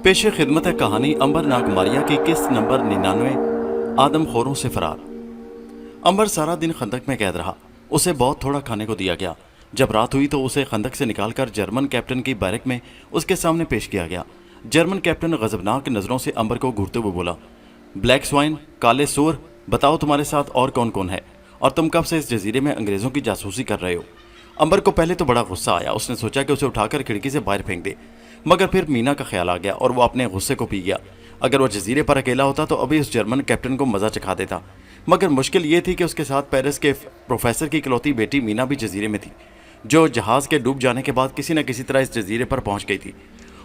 पेश खिदमत है कहानी अंबर नागमारिया की किस्त नंबर 99 आदम खोरों से फरार। अंबर सारा दिन खंदक में कैद रहा। उसे बहुत थोड़ा खाने को दिया गया। जब रात हुई तो उसे खंदक से निकालकर जर्मन कैप्टन की बैरक में उसके सामने पेश किया गया। जर्मन कैप्टन गजबनाक नज़रों से अंबर को घूरते हुए बोला, ब्लैक स्वाइन, काले सूर, बताओ तुम्हारे साथ और कौन कौन है और तुम कब से इस जजीरे में अंग्रेज़ों की जासूसी कर रहे हो। अंबर को पहले तो बड़ा गुस्सा आया। उसने सोचा कि उसे उठाकर खिड़की से बाहर फेंक दे, मगर फिर मीना का ख्याल आ गया और वो अपने गुस्से को पी गया। अगर वो जजीरे पर अकेला होता तो अभी उस जर्मन कैप्टन को मज़ा चखा देता, मगर मुश्किल ये थी कि उसके साथ पेरिस के प्रोफेसर की इकलौती बेटी मीना भी जजीरे में थी, जो जहाज़ के डूब जाने के बाद किसी न किसी तरह इस जजीरे पर पहुंच गई थी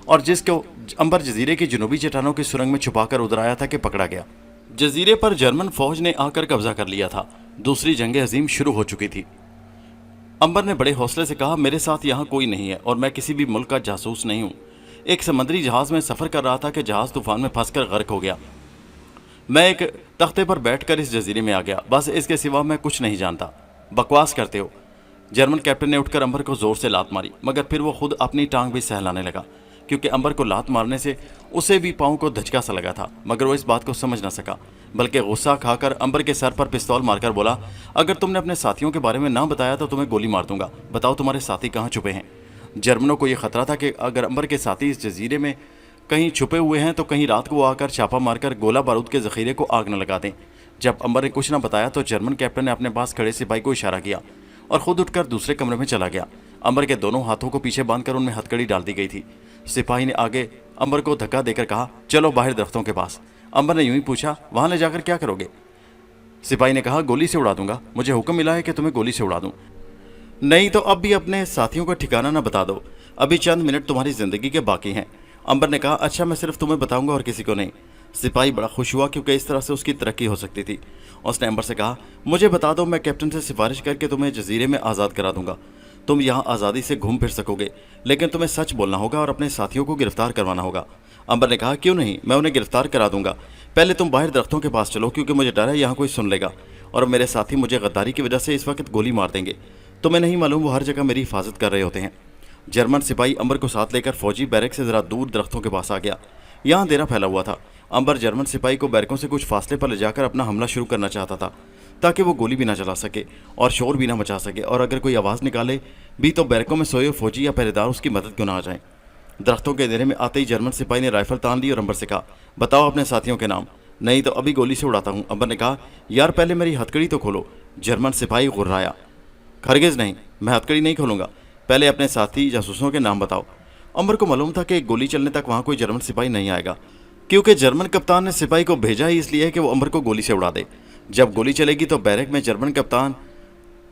और जिसको अंबर जजीरे की जनूबी चट्टानों की सुरंग में छुपाकर उधर आया था कि पकड़ा गया। जजीरे पर जर्मन फौज ने आकर कब्जा कर लिया था। दूसरी जंग अजीम शुरू हो चुकी थी। अंबर ने बड़े हौसले से कहा, मेरे साथ यहाँ कोई नहीं है और मैं किसी भी मुल्क का जासूस नहीं हूँ। एक समुद्री जहाज़ में सफ़र कर रहा था कि जहाज़ तूफान में फंसकर गर्क हो गया। मैं एक तख्ते पर बैठकर इस जजीरे में आ गया, बस इसके सिवा मैं कुछ नहीं जानता। बकवास करते हो। जर्मन कैप्टन ने उठकर अंबर को ज़ोर से लात मारी, मगर फिर वो खुद अपनी टांग भी सहलाने लगा, क्योंकि अंबर को लात मारने से उसे भी पाँव को धचका सा लगा था, मगर वो इस बात को समझ ना सका, बल्कि गुस्सा खाकर अंबर के सर पर पिस्तौल मारकर बोला, अगर तुमने अपने साथियों के बारे में ना बताया तो तुम्हें गोली मार दूंगा। बताओ तुम्हारे साथी कहाँ छुपे हैं। जर्मनों को यह खतरा था कि अगर अंबर के साथी इस जजीरे में कहीं छुपे हुए हैं तो कहीं रात को आकर छापा मारकर गोला बारूद के ज़ख़ीरे को आग न लगा दें। जब अंबर ने कुछ न बताया तो जर्मन कैप्टन ने अपने पास खड़े सिपाही को इशारा किया और ख़ुद उठकर दूसरे कमरे में चला गया। अंबर के दोनों हाथों को पीछे बांधकर उनमें हथकड़ी डाल दी गई थी। सिपाही ने आगे अंबर को धक्का देकर कहा, चलो बाहर दरख्तों के पास। अंबर ने यूं ही पूछा, वहाँ ले जाकर क्या करोगे। सिपाही ने कहा, गोली से उड़ा दूंगा। मुझे हुक्म मिला है कि तुम्हें गोली से उड़ा दूं। नहीं तो अब भी अपने साथियों का ठिकाना ना बता दो, अभी चंद मिनट तुम्हारी ज़िंदगी के बाकी हैं। अंबर ने कहा, अच्छा मैं सिर्फ तुम्हें बताऊंगा और किसी को नहीं। सिपाही बड़ा खुश हुआ क्योंकि इस तरह से उसकी तरक्की हो सकती थी। उसने अंबर से कहा, मुझे बता दो, मैं कैप्टन से सिफारिश करके तुम्हें जजीरे में आज़ाद करा दूंगा। तुम यहाँ आज़ादी से घूम फिर सकोगे, लेकिन तुम्हें सच बोलना होगा और अपने साथियों को गिरफ्तार करवाना होगा। अंबर ने कहा, क्यों नहीं, मैं उन्हें गिरफ्तार करा दूंगा। पहले तुम बाहर दरख्तों के पास चलो, क्योंकि मुझे डर है यहाँ कोई सुन लेगा और मेरे साथी मुझे गद्दारी की वजह से इस वक्त गोली मार देंगे। तुम्हें नहीं मालूम वो हर जगह मेरी हिफाजत कर रहे होते हैं। जर्मन सिपाही अंबर को साथ लेकर फौजी बैरक से ज़रा दूर दरख्तों के पास आ गया। यहाँ अंधेरा फैला हुआ था। अंबर जर्मन सिपाही को बैरकों से कुछ फासले पर ले जाकर अपना हमला शुरू करना चाहता था, ताकि वो गोली भी ना चला सके और शोर भी ना मचा सके, और अगर कोई आवाज़ निकाले भी तो बैरकों में सोए फौजी या पहरेदार उसकी मदद क्यों ना आ जाए। दरख्तों के अंधेरे में आते ही जर्मन सिपाही ने राइफल तान ली और अंबर से कहा, बताओ अपने साथियों के नाम, नहीं तो अभी गोली से उड़ाता हूँ। अंबर ने कहा, यार पहले मेरी हथकड़ी तो खोलो। जर्मन सिपाही गुर्राया, हरगिज़ नहीं, मैं हथकड़ी नहीं खोलूँगा, पहले अपने साथी जासूसों के नाम बताओ। अंबर को मालूम था कि गोली चलने तक वहाँ कोई जर्मन सिपाही नहीं आएगा, क्योंकि जर्मन कप्तान ने सिपाही को भेजा ही इसलिए कि वो अंबर को गोली से उड़ा दे। जब गोली चलेगी तो बैरक में जर्मन कप्तान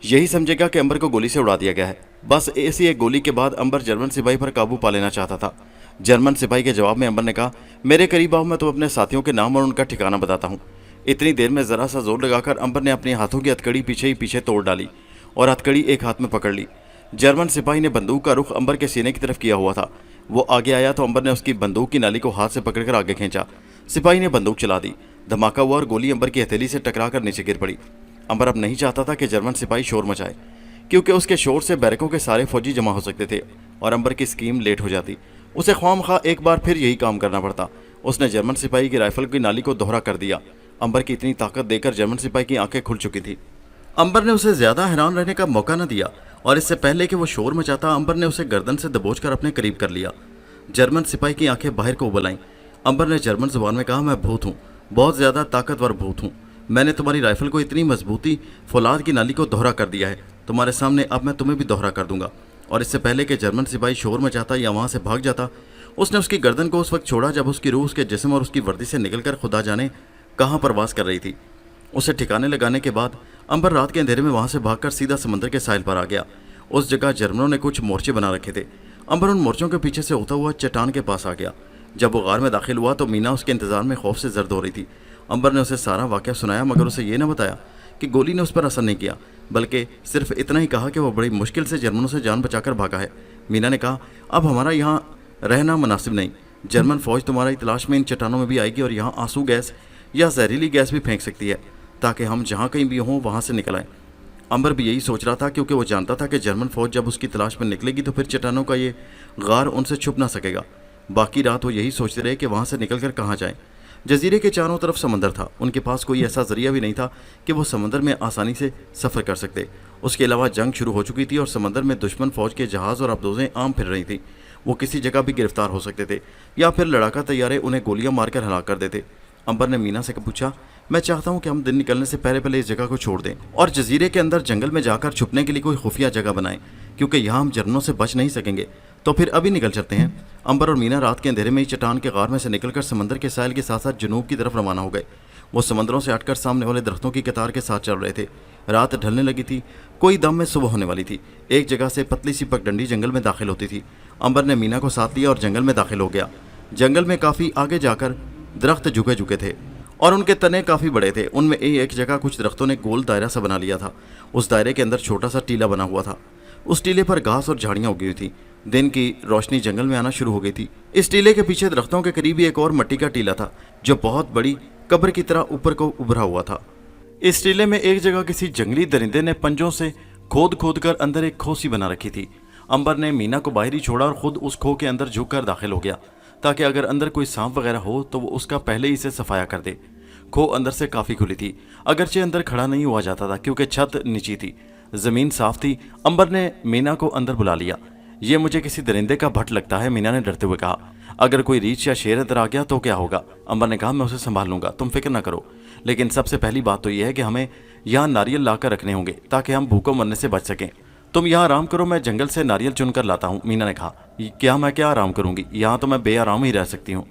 यही समझेगा कि अंबर को गोली से उड़ा दिया गया है। बस ऐसी एक गोली के बाद अंबर जर्मन सिपाही पर काबू पा लेना चाहता था। जर्मन सिपाही के जवाब में अंबर ने कहा, मेरे करीब आओ, मैं तो अपने साथियों के नाम और उनका ठिकाना बताता हूँ। इतनी देर में ज़रा सा जोर लगाकर अंबर ने अपने हाथों की हथकड़ी पीछे ही पीछे तोड़ डाली और हथकड़ी एक हाथ में पकड़ ली। जर्मन सिपाही ने बंदूक का रुख अंबर के सीने की तरफ किया हुआ था। वो आगे आया तो अंबर ने उसकी बंदूक की नाली को हाथ से पकड़कर आगे खींचा। सिपाही ने बंदूक चला दी। धमाका हुआ और गोली अंबर की हथेली से टकरा कर नीचे गिर पड़ी। अंबर अब नहीं चाहता था कि जर्मन सिपाही शोर मचाए, क्योंकि उसके शोर से बैरकों के सारे फौजी जमा हो सकते थे और अंबर की स्कीम लेट हो जाती। उसे ख्वामखा एक बार फिर यही काम करना पड़ता। उसने जर्मन सिपाही की राइफल की नाली को दोहरा कर दिया। अंबर की इतनी ताकत देखकर जर्मन सिपाही की आंखें खुल चुकी थी। अंबर ने उसे ज़्यादा हैरान रहने का मौका न दिया और इससे पहले कि वो शोर मचाता, अंबर ने उसे गर्दन से दबोचकर अपने करीब कर लिया। जर्मन सिपाही की आंखें बाहर को उबल आईं। अंबर ने जर्मन ज़ुबान में कहा, मैं भूत हूँ, बहुत ज़्यादा ताकतवर भूत हूँ। मैंने तुम्हारी राइफल को इतनी मजबूती फौलाद की नाली को दोहरा कर दिया है। तुम्हारे सामने अब मैं तुम्हें भी दोहरा कर दूंगा। और इससे पहले कि जर्मन सिपाही शोर मचाता या वहाँ से भाग जाता, उसने उसकी गर्दन को उस वक्त छोड़ा जब उसकी रूह उसके जिस्म और उसकी वर्दी से निकलकर खुदा जाने कहाँ परवास कर रही थी। उसे ठिकाने लगाने के बाद अंबर रात के अंधेरे में वहाँ से भागकर सीधा समंदर के साहिल पर आ गया। उस जगह जर्मनों ने कुछ मोर्चे बना रखे थे। अंबर उन मोर्चों के पीछे से होता हुआ चट्टान के पास आ गया। जब वो गार में दाखिल हुआ तो मीना उसके इंतजार में खौफ से जर्द हो रही थी। अंबर ने उसे सारा वाक़या सुनाया, मगर उसे ये न बताया कि गोली ने उस पर असर नहीं किया, बल्कि सिर्फ इतना ही कहा कि वो बड़ी मुश्किल से जर्मनों से जान बचाकर भागा है। मीना ने कहा, अब हमारा यहाँ रहना मुनासिब नहीं। जर्मन फ़ौज तुम्हारी तलाश में इन चट्टानों में भी आएगी और यहाँ आंसू गैस या जहरीली गैस भी फेंक सकती है, ताकि हम जहाँ कहीं भी हों वहाँ से निकल आएँ। अंबर भी यही सोच रहा था, क्योंकि वो जानता था कि जर्मन फ़ौज जब उसकी तलाश में निकलेगी तो फिर चट्टानों का ये गार उनसे छुप ना सकेगा। باقی رات وہ یہی سوچتے رہے کہ وہاں سے نکل کر کہاں جائیں۔ جزیرے کے چاروں طرف سمندر تھا، ان کے پاس کوئی ایسا ذریعہ بھی نہیں تھا کہ وہ سمندر میں آسانی سے سفر کر سکتے۔ اس کے علاوہ جنگ شروع ہو چکی تھی اور سمندر میں دشمن فوج کے جہاز اور ابدوزیں عام پھر رہی تھیں۔ وہ کسی جگہ بھی گرفتار ہو سکتے تھے یا پھر لڑاکا طیارے انہیں گولیاں مار کر ہلاک کر دیتے۔ امبر نے مینا سے پوچھا، میں چاہتا ہوں کہ ہم دن نکلنے سے پہلے اس جگہ کو چھوڑ دیں اور جزیرے کے اندر جنگل میں جا کر چھپنے کے لیے کوئی خفیہ جگہ بنائیں، کیونکہ یہاں ہم جرمنوں سے بچ نہیں سکیں گے۔ تو پھر ابھی نکل چلتے ہیں۔ امبر اور مینا رات کے اندھیرے میں ہی چٹان کے غار میں سے نکل کر سمندر کے ساحل کے ساتھ ساتھ جنوب کی طرف روانہ ہو گئے۔ وہ سمندروں سے ہٹ کر سامنے والے درختوں کی قطار کے ساتھ چل رہے تھے۔ رات ڈھلنے لگی تھی، کوئی دم میں صبح ہونے والی تھی۔ ایک جگہ سے پتلی سی پگڈنڈی جنگل میں داخل ہوتی تھی۔ امبر نے مینا کو ساتھ لیا اور جنگل میں داخل ہو گیا۔ جنگل میں کافی آگے جا کر درخت جھکے جھکے تھے اور ان کے تنے کافی بڑے تھے۔ ان میں ایک جگہ کچھ درختوں نے گول دائرہ سا بنا لیا تھا۔ اس دائرے کے اندر چھوٹا سا ٹیلا بنا ہوا تھا۔ اس ٹیلے پر گھاس اور جھاڑیاں اگی ہوئی تھی۔ دن کی روشنی جنگل میں آنا شروع ہو گئی تھی۔ اس ٹیلے کے پیچھے درختوں کے قریب ایک اور مٹی کا ٹیلا تھا جو بہت بڑی قبر کی طرح اوپر کو ابھرا ہوا تھا۔ اس ٹیلے میں ایک جگہ کسی جنگلی درندے نے پنجوں سے کھود کھود کر اندر ایک کھو سی بنا رکھی تھی۔ امبر نے مینا کو باہر ہی چھوڑا اور خود اس کھو کے اندر جھک کر داخل ہو گیا تاکہ اگر اندر کوئی سانپ وغیرہ ہو تو وہ اس کا پہلے ہی سے صفایا کر دے۔ کھو اندر سے کافی کھلی تھی، اگرچہ اندر کھڑا نہیں ہوا جاتا تھا کیونکہ چھت نیچی تھی، زمین صاف تھی۔ امبر نے مینا کو اندر بلا لیا۔ یہ مجھے کسی درندے کا بھٹ لگتا ہے، مینا نے ڈرتے ہوئے کہا۔ اگر کوئی ریچھ یا شیر ادھر آ گیا تو کیا ہوگا؟ امبر نے کہا، میں اسے سنبھال لوں گا، تم فکر نہ کرو۔ لیکن سب سے پہلی بات تو یہ ہے کہ ہمیں یہاں ناریل لا کر رکھنے ہوں گے تاکہ ہم بھوکوں مرنے سے بچ سکیں۔ تم یہاں آرام کرو، میں جنگل سے ناریل چن کر لاتا ہوں، مینا نے کہا۔ کیا میں کیا آرام کروں گی؟ یہاں تو میں بے آرام ہی رہ سکتی ہوں۔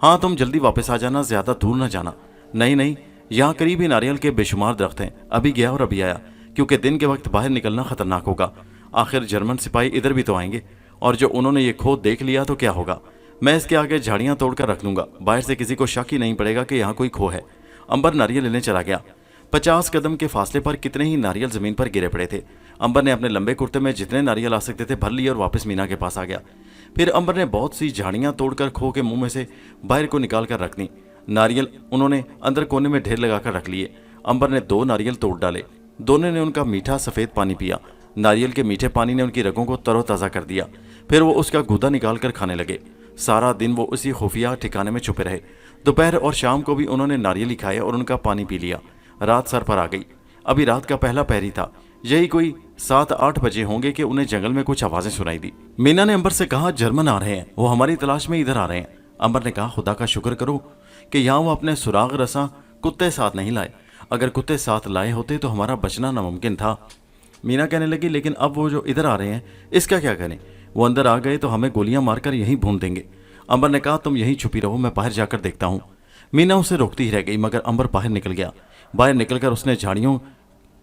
ہاں تم جلدی واپس آ جانا، زیادہ دور نہ جانا۔ نہیں، یہاں قریب ہی ناریل کے بے شمار درخت ہیں، ابھی گیا اور ابھی آیا، کیونکہ دن کے وقت باہر نکلنا خطرناک ہوگا۔ آخر جرمن سپاہی ادھر بھی تو آئیں گے، اور جو انہوں نے یہ کھو دیکھ لیا تو کیا ہوگا؟ میں اس کے آگے جھاڑیاں توڑ کر رکھ لوں گا، باہر سے کسی کو شک ہی نہیں پڑے گا کہ یہاں کوئی کھو ہے۔ امبر ناریل لینے چلا گیا۔ 50 قدم کے فاصلے پر کتنے ہی ناریل زمین پر گرے پڑے تھے۔ امبر نے اپنے لمبے کرتے میں جتنے ناریل آ سکتے تھے بھر لیے اور واپس مینا کے پاس آ گیا۔ پھر امبر نے بہت سی جھاڑیاں توڑ کر کھو کے منہ میں سے باہر کو نکال کر رکھ دیں۔ ناریل انہوں نے اندر کونے میں ڈھیر لگا کر رکھ لیے۔ امبر نے 2 ناریل توڑ ڈالے۔ دونوں نے ان کا میٹھا سفید پانی پیا۔ ناریل کے میٹھے پانی نے ان کی رگوں کو تر و تازہ کر دیا۔ پھر وہ اس کا گودا نکال کر کھانے لگے۔ سارا دن وہ اسی خفیہ ٹھکانے میں چھپے رہے۔ دوپہر اور شام کو بھی انہوں نے ناریل ہی کھائے اور ان کا پانی پی لیا۔ رات سر پر آ گئی۔ ابھی رات کا پہلا پہر ہی تھا۔ یہی کوئی 7-8 بجے ہوں گے کہ انہیں جنگل میں کچھ آوازیں سنائی دی۔ مینا نے امبر سے کہا، جرمن آ رہے ہیں، وہ ہماری تلاش میں ادھر آ رہے ہیں۔ امبر نے کہا، خدا کا شکر کرو کہ یہاں وہ اپنے سراغ رساں کتے ساتھ نہیں لائے، اگر کتے ساتھ لائے ہوتے تو ہمارا بچنا ناممکن تھا۔ مینا کہنے لگی، لیکن اب وہ جو ادھر آ رہے ہیں اس کا کیا کریں؟ وہ اندر آ گئے تو ہمیں گولیاں مار کر یہیں بھون دیں گے۔ امبر نے کہا، تم یہیں چھپی رہو، میں باہر جا کر دیکھتا ہوں۔ مینا اسے روکتی ہی رہ گئی، مگر امبر باہر نکل گیا۔ باہر نکل کر اس نے جھاڑیوں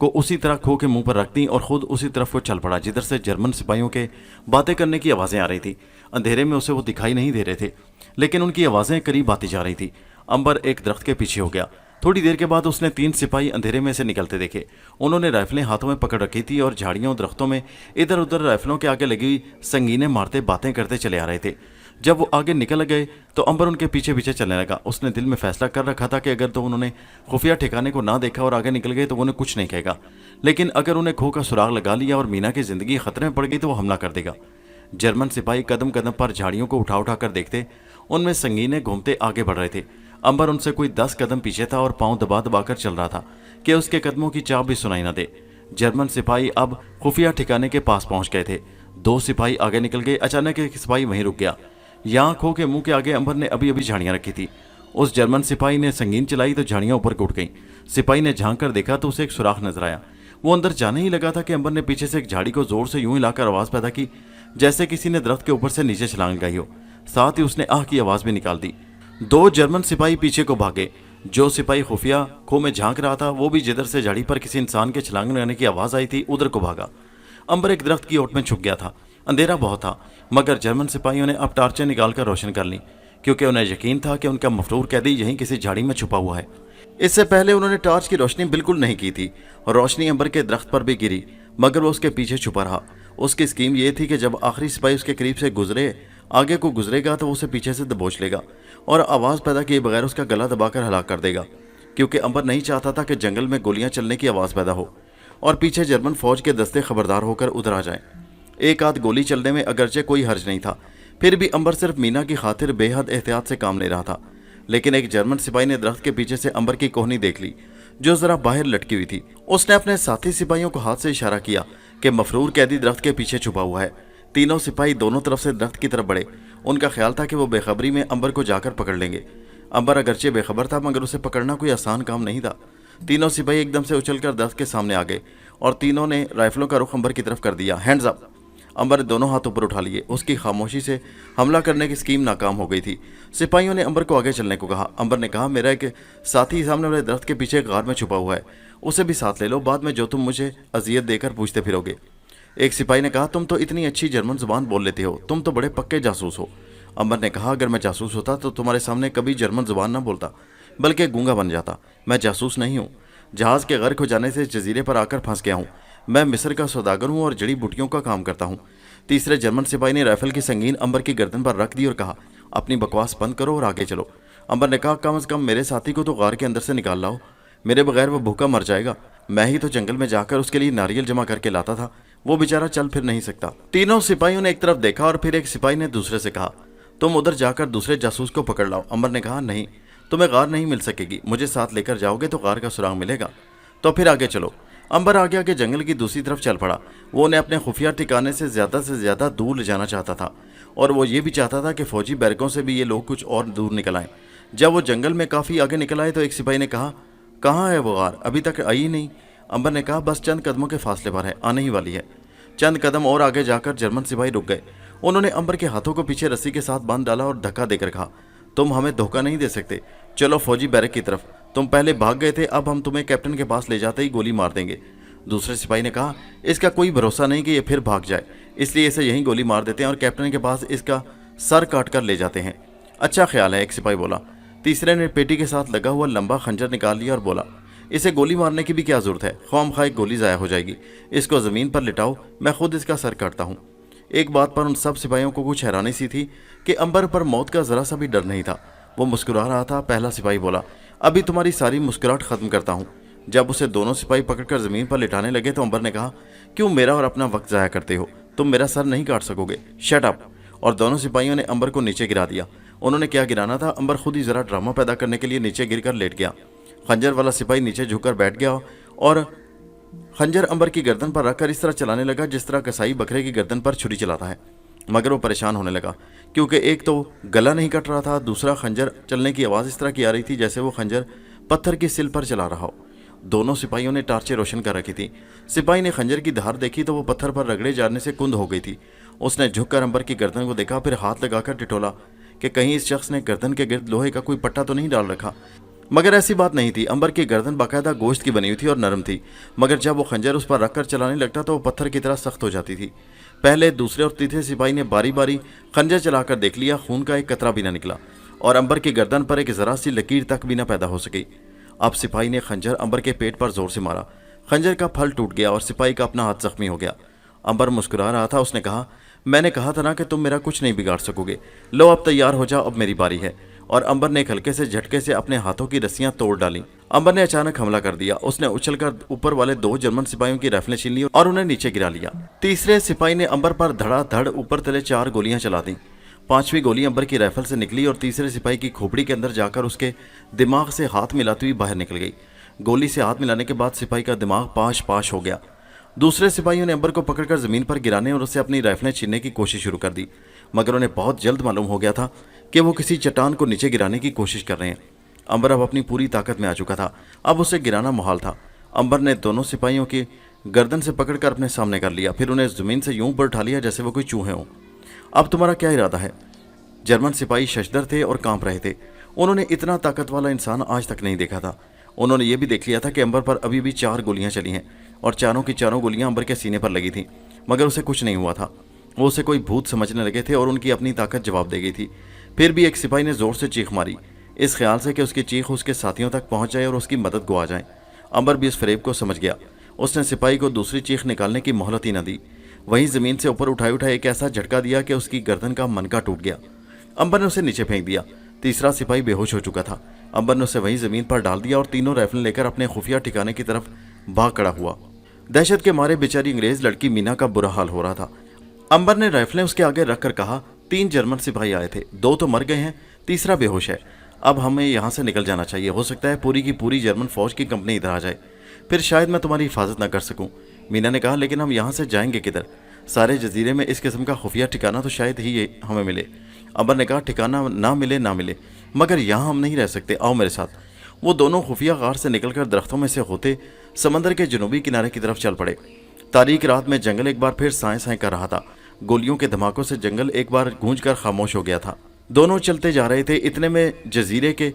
کو اسی طرح کھو کے منہ پر رکھ دیں اور خود اسی طرف کو چل پڑا جدھر سے جرمن سپاہیوں کے باتیں کرنے کی آوازیں آ رہی تھی۔ اندھیرے میں اسے وہ دکھائی نہیں دے رہے تھے، لیکن ان کی آوازیں قریب آتی جا رہی تھی۔ امبر ایک درخت کے پیچھے ہو گیا۔ تھوڑی دیر کے بعد اس نے 3 سپاہی اندھیرے میں سے نکلتے دیکھے۔ انہوں نے رائفلیں ہاتھوں میں پکڑ رکھی تھی اور جھاڑیوں اور درختوں میں ادھر ادھر رائفلوں کے آگے لگی ہوئی سنگینیں مارتے باتیں کرتے چلے آ رہے تھے۔ جب وہ آگے نکل گئے تو امبر ان کے پیچھے پیچھے چلنے لگا۔ اس نے دل میں فیصلہ کر رکھا تھا کہ اگر تو انہوں نے خفیہ ٹھکانے کو نہ دیکھا اور آگے نکل گئے تو وہ انہیں کچھ نہیں کہے گا، لیکن اگر انہیں کھو کا سراغ لگا لیا اور مینا کی زندگی خطرے میں پڑ گئی تو وہ حملہ کر دے گا۔ جرمن سپاہی قدم قدم پر جھاڑیوں کو اٹھا اٹھا کر دیکھتے، ان میں سنگینے گھومتے آگے بڑھ رہے تھے۔ امبر ان سے کوئی 10 قدم پیچھے تھا اور پاؤں دبا دبا کر چل رہا تھا کہ اس کے قدموں کی چاپ بھی سنائی نہ دے۔ جرمن سپاہی اب خفیہ ٹھکانے کے پاس پہنچ گئے تھے۔ 2 سپاہی آگے نکل گئے۔ اچانک ایک سپاہی وہیں رک گیا۔ یہاں کھو کے منہ کے آگے امبر نے ابھی جھاڑیاں رکھی تھی۔ اس جرمن سپاہی نے سنگین چلائی تو جھاڑیاں اوپر کو اٹھ گئیں۔ سپاہی نے جھانک کر دیکھا تو اسے ایک سوراخ نظر آیا۔ وہ اندر جانے ہی لگا تھا کہ امبر نے پیچھے سے ایک جھاڑی کو زور سے یوں ہلا کر آواز پیدا کی جیسے کسی نے درخت کے اوپر سے نیچے چھلانگ لگائی ہو۔ ساتھ ہی اس نے آہ کی آواز بھی نکال دی۔ 2 جرمن سپاہی پیچھے کو بھاگے۔ جو سپاہی خفیہ کھو میں جھانک رہا تھا وہ بھی جدھر سے جھاڑی پر کسی انسان کے چھلانگ لگانے کی آواز آئی تھی ادھر کو بھاگا۔ امبر ایک درخت کی اوٹ میں چھپ گیا تھا۔ اندھیرا بہت تھا، مگر جرمن سپاہیوں نے اب ٹارچیں نکال کر روشن کر لیں، کیونکہ انہیں یقین تھا کہ ان کا مفرور قیدی یہیں کسی جھاڑی میں چھپا ہوا ہے۔ اس سے پہلے انہوں نے ٹارچ کی روشنی بالکل نہیں کی تھی اور روشنی امبر کے درخت پر بھی گری، مگر وہ اس کے پیچھے چھپا رہا۔ اس کی اسکیم یہ تھی کہ جب آخری سپاہی اس کے قریب سے آگے کو گزرے گا تو وہ اسے پیچھے سے دبوچ لے گا اور آواز پیدا کیے بغیر اس کا گلا دبا کر ہلاک کر دے گا، کیونکہ امبر نہیں چاہتا تھا کہ جنگل میں گولیاں چلنے کی آواز پیدا ہو اور پیچھے جرمن فوج کے دستے خبردار ہو کر ادھر آ جائیں۔ ایک آدھ گولی چلنے میں اگرچہ کوئی حرج نہیں تھا، फिर भी अंबर सिर्फ मीना की खातिर बेहद एहतियात से काम ले रहा था। लेकिन एक जर्मन सिपाही ने दरख्त के पीछे से अंबर की कोहनी देख ली जो जरा बाहर लटकी हुई थी। उसने अपने साथी सिपाहियों को हाथ से इशारा किया कि मफरूर कैदी दरख्त के पीछे छुपा हुआ है। तीनों सिपाही दोनों तरफ से दरख्त की तरफ बढ़े। उनका ख्याल था कि वो बेखबरी में अंबर को जाकर पकड़ लेंगे। अंबर अगरचे बेखबर था मगर उसे पकड़ना कोई आसान काम नहीं था। तीनों सिपाही एकदम से उछलकर दरख्त के सामने आ गए और तीनों ने राइफलों का रुख अंबर की तरफ कर दिया। Hands up! अंबर ने दोनों हाथ ऊपर उठा लिए। उसकी खामोशी से हमला करने की स्कीम नाकाम हो गई थी। सिपाहियों ने अंबर को आगे चलने को कहा। अंबर ने कहा, मेरा एक साथी सामने वाले दरख्त के पीछे एक गार में छुपा हुआ है, उसे भी साथ ले लो, बाद में जो तुम मुझे अजियत देकर पूछते फिरोगे। एक सिपाही ने कहा, तुम तो इतनी अच्छी जर्मन जुबान बोल लेते हो, तुम तो बड़े पक्के जासूस हो। अंबर ने कहा, अगर मैं जासूस होता तो तुम्हारे सामने कभी जर्मन जुबान ना बोलता बल्कि गूंगा बन जाता। मैं जासूस नहीं हूँ। जहाज़ के गर्क हो जाने से जजीरे पर आकर फंस गया हूँ। मैं मिस्र का सौदागर हूँ और जड़ी बूटियों का काम करता हूँ। तीसरे जर्मन सिपाही ने राइफल की संगीन अंबर की गर्दन पर रख दी और कहा, अपनी बकवास बंद करो और आगे चलो। अंबर ने कहा, कम से कम मेरे साथी को तो गार के अंदर से निकाल लाओ, मेरे बगैर वो भूखा मर जाएगा। मैं ही तो जंगल में जाकर उसके लिए नारियल जमा करके लाता था, वो बेचारा चल फिर नहीं सकता। तीनों सिपाहियों ने एक तरफ देखा और फिर एक सिपाही ने दूसरे से कहा, तुम उधर जाकर दूसरे जासूस को पकड़ लाओ। अंबर ने कहा, नहीं, तुम्हें गार नहीं मिल सकेगी, मुझे साथ लेकर जाओगे तो गार का सुराग मिलेगा। तो फिर आगे चलो। अंबर आगे आगे जंगल की दूसरी तरफ चल पड़ा। वो उन्हें अपने खुफिया ठिकाने से ज़्यादा दूर ले जाना चाहता था और वो ये भी चाहता था कि फौजी बैरकों से भी ये लोग कुछ और दूर निकल आएँ। जब वो जंगल में काफ़ी आगे निकल आए तो एक सिपाही ने कहा, कहाँ है वो गार? अभी तक आई ही नहीं। अंबर ने कहा, बस चंद कदमों के फासले पर है, आने ही वाली है। चंद कदम और आगे जाकर जर्मन सिपाही रुक गए। उन्होंने अंबर के हाथों को पीछे रस्सी के साथ बांध डाला और धक्का देकर कहा, तुम हमें धोखा नहीं दे सकते, चलो फौजी बैरक की तरफ। तुम पहले भाग गए थे, अब हम तुम्हें कैप्टन के पास ले जाते ही गोली मार देंगे। दूसरे सिपाही ने कहा, इसका कोई भरोसा नहीं कि ये फिर भाग जाए, इसलिए इसे यहीं गोली मार देते हैं और कैप्टन के पास इसका सर काट कर ले जाते हैं। अच्छा ख्याल है, एक सिपाही बोला। तीसरे ने पेटी के साथ लगा हुआ लंबा खंजर निकाल लिया और बोला, इसे गोली मारने की भी क्या जरूरत है, ख्वाम-ख्वाह गोली ज़ाया हो जाएगी। इसको ज़मीन पर लिटाओ, मैं खुद इसका सर काटता हूँ। एक बात पर उन सब सिपाहियों को कुछ हैरानी सी थी कि अंबर पर मौत का ज़रा सा भी डर नहीं था। वो मुस्कुरा रहा था। पहला सिपाही बोला, अभी तुम्हारी सारी मुस्कुराहट ख़त्म करता हूँ। जब उसे दोनों सिपाही पकड़कर ज़मीन पर लिटाने लगे तो अंबर ने कहा, क्यों मेरा और अपना वक्त ज़ाया करते हो, तुम मेरा सर नहीं काट सकोगे, शट अप। और दोनों सिपाहियों ने अंबर को नीचे गिरा दिया। उन्होंने क्या गिराना था, अंबर खुद ही ज़रा ड्रामा पैदा करने के लिए नीचे गिर कर लेट गया। खंजर वाला सिपाही नीचे झुककर बैठ गया और खंजर अंबर की गर्दन पर रखकर इस तरह चलाने लगा जिस तरह कसाई बकरे की गर्दन पर छुरी चलाता है। मगर वो परेशान होने लगा क्योंकि एक तो गला नहीं कट रहा था, दूसरा खंजर चलने की आवाज़ इस तरह की आ रही थी जैसे वो खंजर पत्थर की सिल पर चला रहा हो। दोनों सिपाहियों ने टार्चें रोशन कर रखी थी। सिपाही ने खंजर की धार देखी तो वो पत्थर पर रगड़े जाने से कुंद हो गई थी। उसने झुककर अंबर की गर्दन को देखा, फिर हाथ लगाकर टिटोला कि कहीं इस शख्स ने गर्दन के गिर्द लोहे का कोई पट्टा तो नहीं डाल रखा। मगर ऐसी बात नहीं थी। अंबर की गर्दन बाकायदा गोश्त की बनी हुई थी और नरम थी, मगर जब वो खंजर उस पर रखकर चलाने लगता तो वो पत्थर की तरह सख्त हो जाती थी। पहले, दूसरे और तीसरे सिपाही ने बारी बारी खंजर चलाकर देख लिया, खून का एक कतरा भी न निकला और अंबर की गर्दन पर एक ज़रा सी लकीर तक भी न पैदा हो सकी। अब सिपाही ने खंजर अंबर के पेट पर जोर से मारा। खंजर का फल टूट गया और सिपाही का अपना हाथ जख्मी हो गया। अंबर मुस्कुरा रहा था। उसने कहा, मैंने कहा था ना कि तुम मेरा कुछ नहीं बिगाड़ सकोगे, लो अब तैयार हो जाओ, अब मेरी बारी है। और अंबर ने एक हल्के से झटके से अपने हाथों की रस्सियां तोड़ डाली। अंबर ने अचानक हमला कर दिया। उसने उछलकर ऊपर वाले दो जर्मन सिपाहियों की राइफलें छीन ली और उन्हें नीचे गिरा लिया। तीसरे सिपाही ने अंबर पर धड़ाधड़ ऊपर तले 4 गोलियां चला दी। 5वीं गोली अंबर की राइफल से निकली और तीसरे सिपाही की खोपड़ी के अंदर जाकर उसके दिमाग से हाथ मिलाती हुई बाहर निकल गई। गोली से हाथ मिलाने के बाद सिपाही का दिमाग पाश हो गया। दूसरे सिपाहियों ने अंबर को पकड़कर ज़मीन पर गिराने और उससे अपनी राइफलें छीनने की कोशिश शुरू कर दी, मगर उन्हें बहुत जल्द मालूम हो गया था कि वो किसी चट्टान को नीचे गिराने की कोशिश कर रहे हैं। अंबर अब अपनी पूरी ताकत में आ चुका था, अब उसे गिराना मुहाल था। अंबर ने दोनों सिपाहियों की गर्दन से पकड़कर अपने सामने कर लिया, फिर उन्हें ज़मीन से यूं पर उठा लिया जैसे वो कोई चूहे हों। अब तुम्हारा क्या इरादा है? जर्मन सिपाही शशदर थे और कांप रहे थे। उन्होंने इतना ताकत वाला इंसान आज तक नहीं देखा था। उन्होंने ये भी देख लिया था कि अंबर पर अभी भी 4 गोलियां चली हैं और चारों की चारों गोलियां अंबर के सीने पर लगी थीं, मगर उसे कुछ नहीं हुआ था। वो उसे कोई भूत समझने लगे थे और उनकी अपनी ताकत जवाब दे गई थी। फिर भी एक सिपाही ने ज़ोर से चीख मारी, इस ख्याल से कि उसकी चीख उसके साथियों तक पहुंच जाए और उसकी मदद को आ जाए। अंबर भी इस फरेब को समझ गया। उसने सिपाही को दूसरी चीख निकालने की मोहलत ही न दी। वहीं ज़मीन से ऊपर उठाए एक ऐसा झटका दिया कि उसकी गर्दन का मनका टूट गया। अंबर ने उसे नीचे फेंक दिया। तीसरा सिपाही बेहोश हो चुका था। अंबर ने उसे वहीं ज़मीन पर डाल दिया और तीनों राइफल लेकर अपने खुफिया ठिकाने की तरफ भाग खड़ा हुआ। दहशत के मारे बेचारी अंग्रेज़ लड़की मीना का बुरा हाल हो रहा था। अंबर ने राइफलें उसके आगे रखकर कहा, 3 जर्मन सिपाही आए थे, 2 तो मर गए हैं, तीसरा बेहोश है। अब हमें यहाँ से निकल जाना चाहिए, हो सकता है पूरी की पूरी जर्मन फौज की कंपनी इधर आ जाए, फिर शायद मैं तुम्हारी हिफाजत ना कर सकूं। मीना ने कहा, लेकिन हम यहाँ से जाएंगे किधर? सारे जजीरे में इस किस्म का खुफिया ठिकाना तो शायद ही ये हमें मिले। अंबर ने कहा, ठिकाना ना मिले, मगर यहाँ हम नहीं रह सकते, आओ मेरे साथ। वो दोनों खुफिया गार से निकलकर दरख्तों में से होते समंदर के जनूबी किनारे की तरफ चल पड़े। तारीक रात में जंगल एक बार फिर साएं साएं कर रहा था। गोलियों के धमाकों से जंगल एक बार गूंजकर खामोश हो गया था। दोनों चलते जा रहे थे, इतने में जजीरे के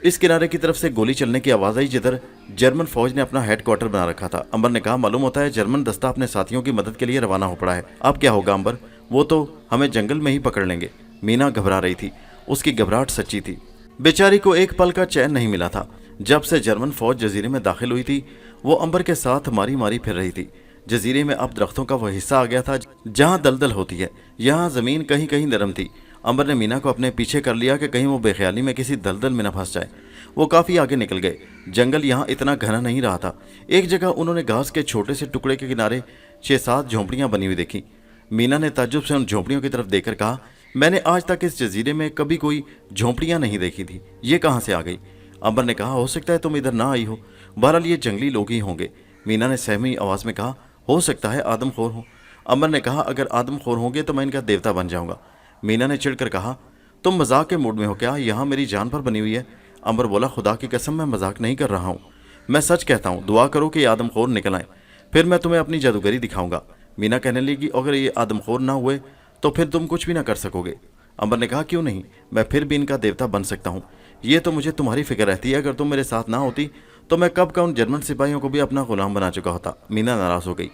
इस किनारे की तरफ से गोली चलने की आवाज़ आई जिधर जर्मन फौज ने अपना हेडक्वार्टर बना रखा था। अंबर ने कहा, मालूम होता है जर्मन दस्ता अपने साथियों की मदद के लिए रवाना हो पड़ा है। अब क्या होगा अंबर? वो तो हमें जंगल में ही पकड़ लेंगे। मीना घबरा रही थी, उसकी घबराहट सच्ची थी। बेचारी को एक पल का चैन नहीं मिला था। जब से जर्मन फौज जजीरे में दाखिल हुई थी, वो अंबर के साथ मारी मारी फिर रही थी। जजीरे में अब दरख्तों का वह हिस्सा आ गया था जहाँ दलदल होती है, यहाँ ज़मीन कहीं कहीं नरम थी। अंबर ने मीना को अपने पीछे कर लिया कि कहीं वो बेख्याली में किसी दलदल में न फंस जाए। वो काफ़ी आगे निकल गए। जंगल यहाँ इतना घना नहीं रहा था। एक जगह उन्होंने घास के छोटे से टुकड़े के किनारे 6-7 झोंपड़ियाँ बनी हुई देखी। मीना ने ताज्जुब से उन झोंपड़ियों की तरफ देखकर कहा, मैंने आज तक इस जजीरे में कभी कोई झोंपड़ियाँ नहीं देखी थी, ये कहाँ से आ गई? अंबर ने कहा, हो सकता है तुम इधर ना आई हो, बहरहाल ये जंगली लोग ही होंगे। मीना ने सहमी आवाज़ में कहा, हो सकता है आदमखोर हो। अंबर ने कहा, अगर आदमखोर होंगे तो मैं इनका देवता बन जाऊंगा। मीना ने चिढ़कर कहा, तुम मजाक के मूड में हो क्या? यहाँ मेरी जान पर बनी हुई है। अंबर बोला, खुदा की कसम मैं मजाक नहीं कर रहा हूँ, मैं सच कहता हूँ। दुआ करो कि आदमखोर निकल आए, फिर मैं तुम्हें अपनी जादूगरी दिखाऊंगा। मीना कहने लगी, अगर ये आदमखोर ना हुए तो फिर तुम कुछ भी ना कर सकोगे। अंबर ने कहा, क्यों नहीं, मैं फिर भी इनका देवता बन सकता हूँ। ये तो मुझे तुम्हारी फिक्र रहती है, अगर तुम मेरे साथ ना होती तो मैं कब का उन जर्मन सिपाहियों को भी अपना गुलाम बना चुका होता। मीना नाराज़ हो गई।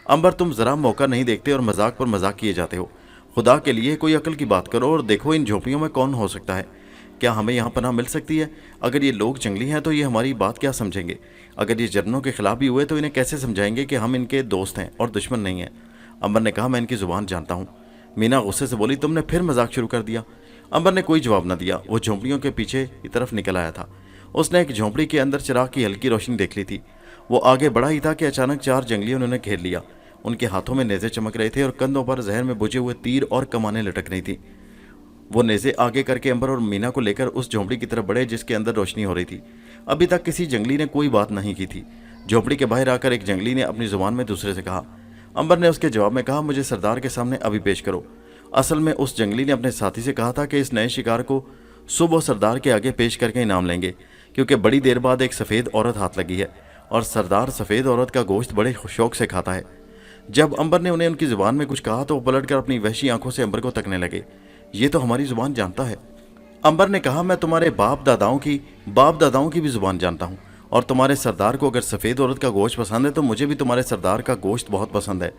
अंबर, तुम ज़रा मौका नहीं देखते और मजाक पर मजाक किए जाते हो। खुदा के लिए कोई अकल की बात करो और देखो इन झोंपड़ियों में कौन हो सकता है। क्या हमें यहाँ पनाह मिल सकती है? अगर ये लोग जंगली हैं तो ये हमारी बात क्या समझेंगे? अगर ये जर्मनों के खिलाफ भी हुए तो इन्हें कैसे समझाएंगे कि हम इनके दोस्त हैं और दुश्मन नहीं हैं? अंबर ने कहा, मैं इनकी ज़ुबान जानता हूँ। मीना गुस्से से बोली, तुमने फिर मजाक शुरू कर दिया। अंबर ने कोई जवाब न दिया। वो झोंपड़ियों के पीछे की तरफ निकल आया था। उसने एक झोंपड़ी के अंदर चिराग की हल्की रोशनी देख ली थी। वो आगे बढ़ा ही था कि अचानक 4 जंगलियों ने घेर लिया। उनके हाथों में नेज़े चमक रहे थे और कंधों पर जहर में बुझे हुए तीर और कमानें लटक रही थी। वो नेज़े आगे करके अंबर और मीना को लेकर उस झोंपड़ी की तरफ बढ़े जिसके अंदर रोशनी हो रही थी। अभी तक किसी जंगली ने कोई बात नहीं की थी। झोंपड़ी के बाहर आकर एक जंगली ने अपनी जुबान में दूसरे से कहा। अंबर ने उसके जवाब में कहा, मुझे सरदार के सामने अभी पेश करो। असल में उस जंगली ने अपने साथी से कहा था कि इस नए शिकार को सुबह सरदार के आगे पेश करके इनाम लेंगे, क्योंकि बड़ी देर बाद एक सफ़ेद औरत हाथ लगी है और सरदार सफ़ेद औरत का गोश्त बड़े शौक से खाता है। जब अंबर ने उन्हें उनकी ज़ुबान में कुछ कहा तो वो पलटकर अपनी वहशी आंखों से अंबर को तकने लगे। ये तो हमारी ज़ुबान जानता है। अंबर ने कहा, मैं तुम्हारे बाप दादाओं की भी ज़ुबान जानता हूँ, और तुम्हारे सरदार को अगर सफ़ेद औरत का गोश्त पसंद है तो मुझे भी तुम्हारे सरदार का गोश्त बहुत पसंद है।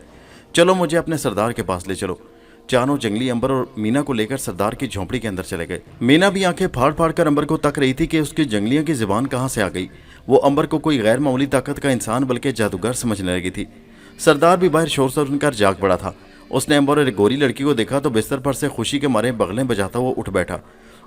चलो मुझे अपने सरदार के पास ले चलो। चारों जंगली अंबर और मीना को लेकर सरदार की झोंपड़ी के अंदर चले गए। मीना भी आंखें फाड़ फाड़ कर अंबर को तक रही थी कि उसकी जंगलियों की ज़ुबान कहाँ से आ गई। वो अंबर को कोई गैर मामूली ताकत का इंसान बल्कि जादूगर समझने लगी थी। सरदार भी बाहर शोर सुनकर जाग पड़ा था। उसने अंबर और एक गोरी लड़की को देखा तो बिस्तर पर से खुशी के मारे बगलें बजाता हुआ उठ बैठा।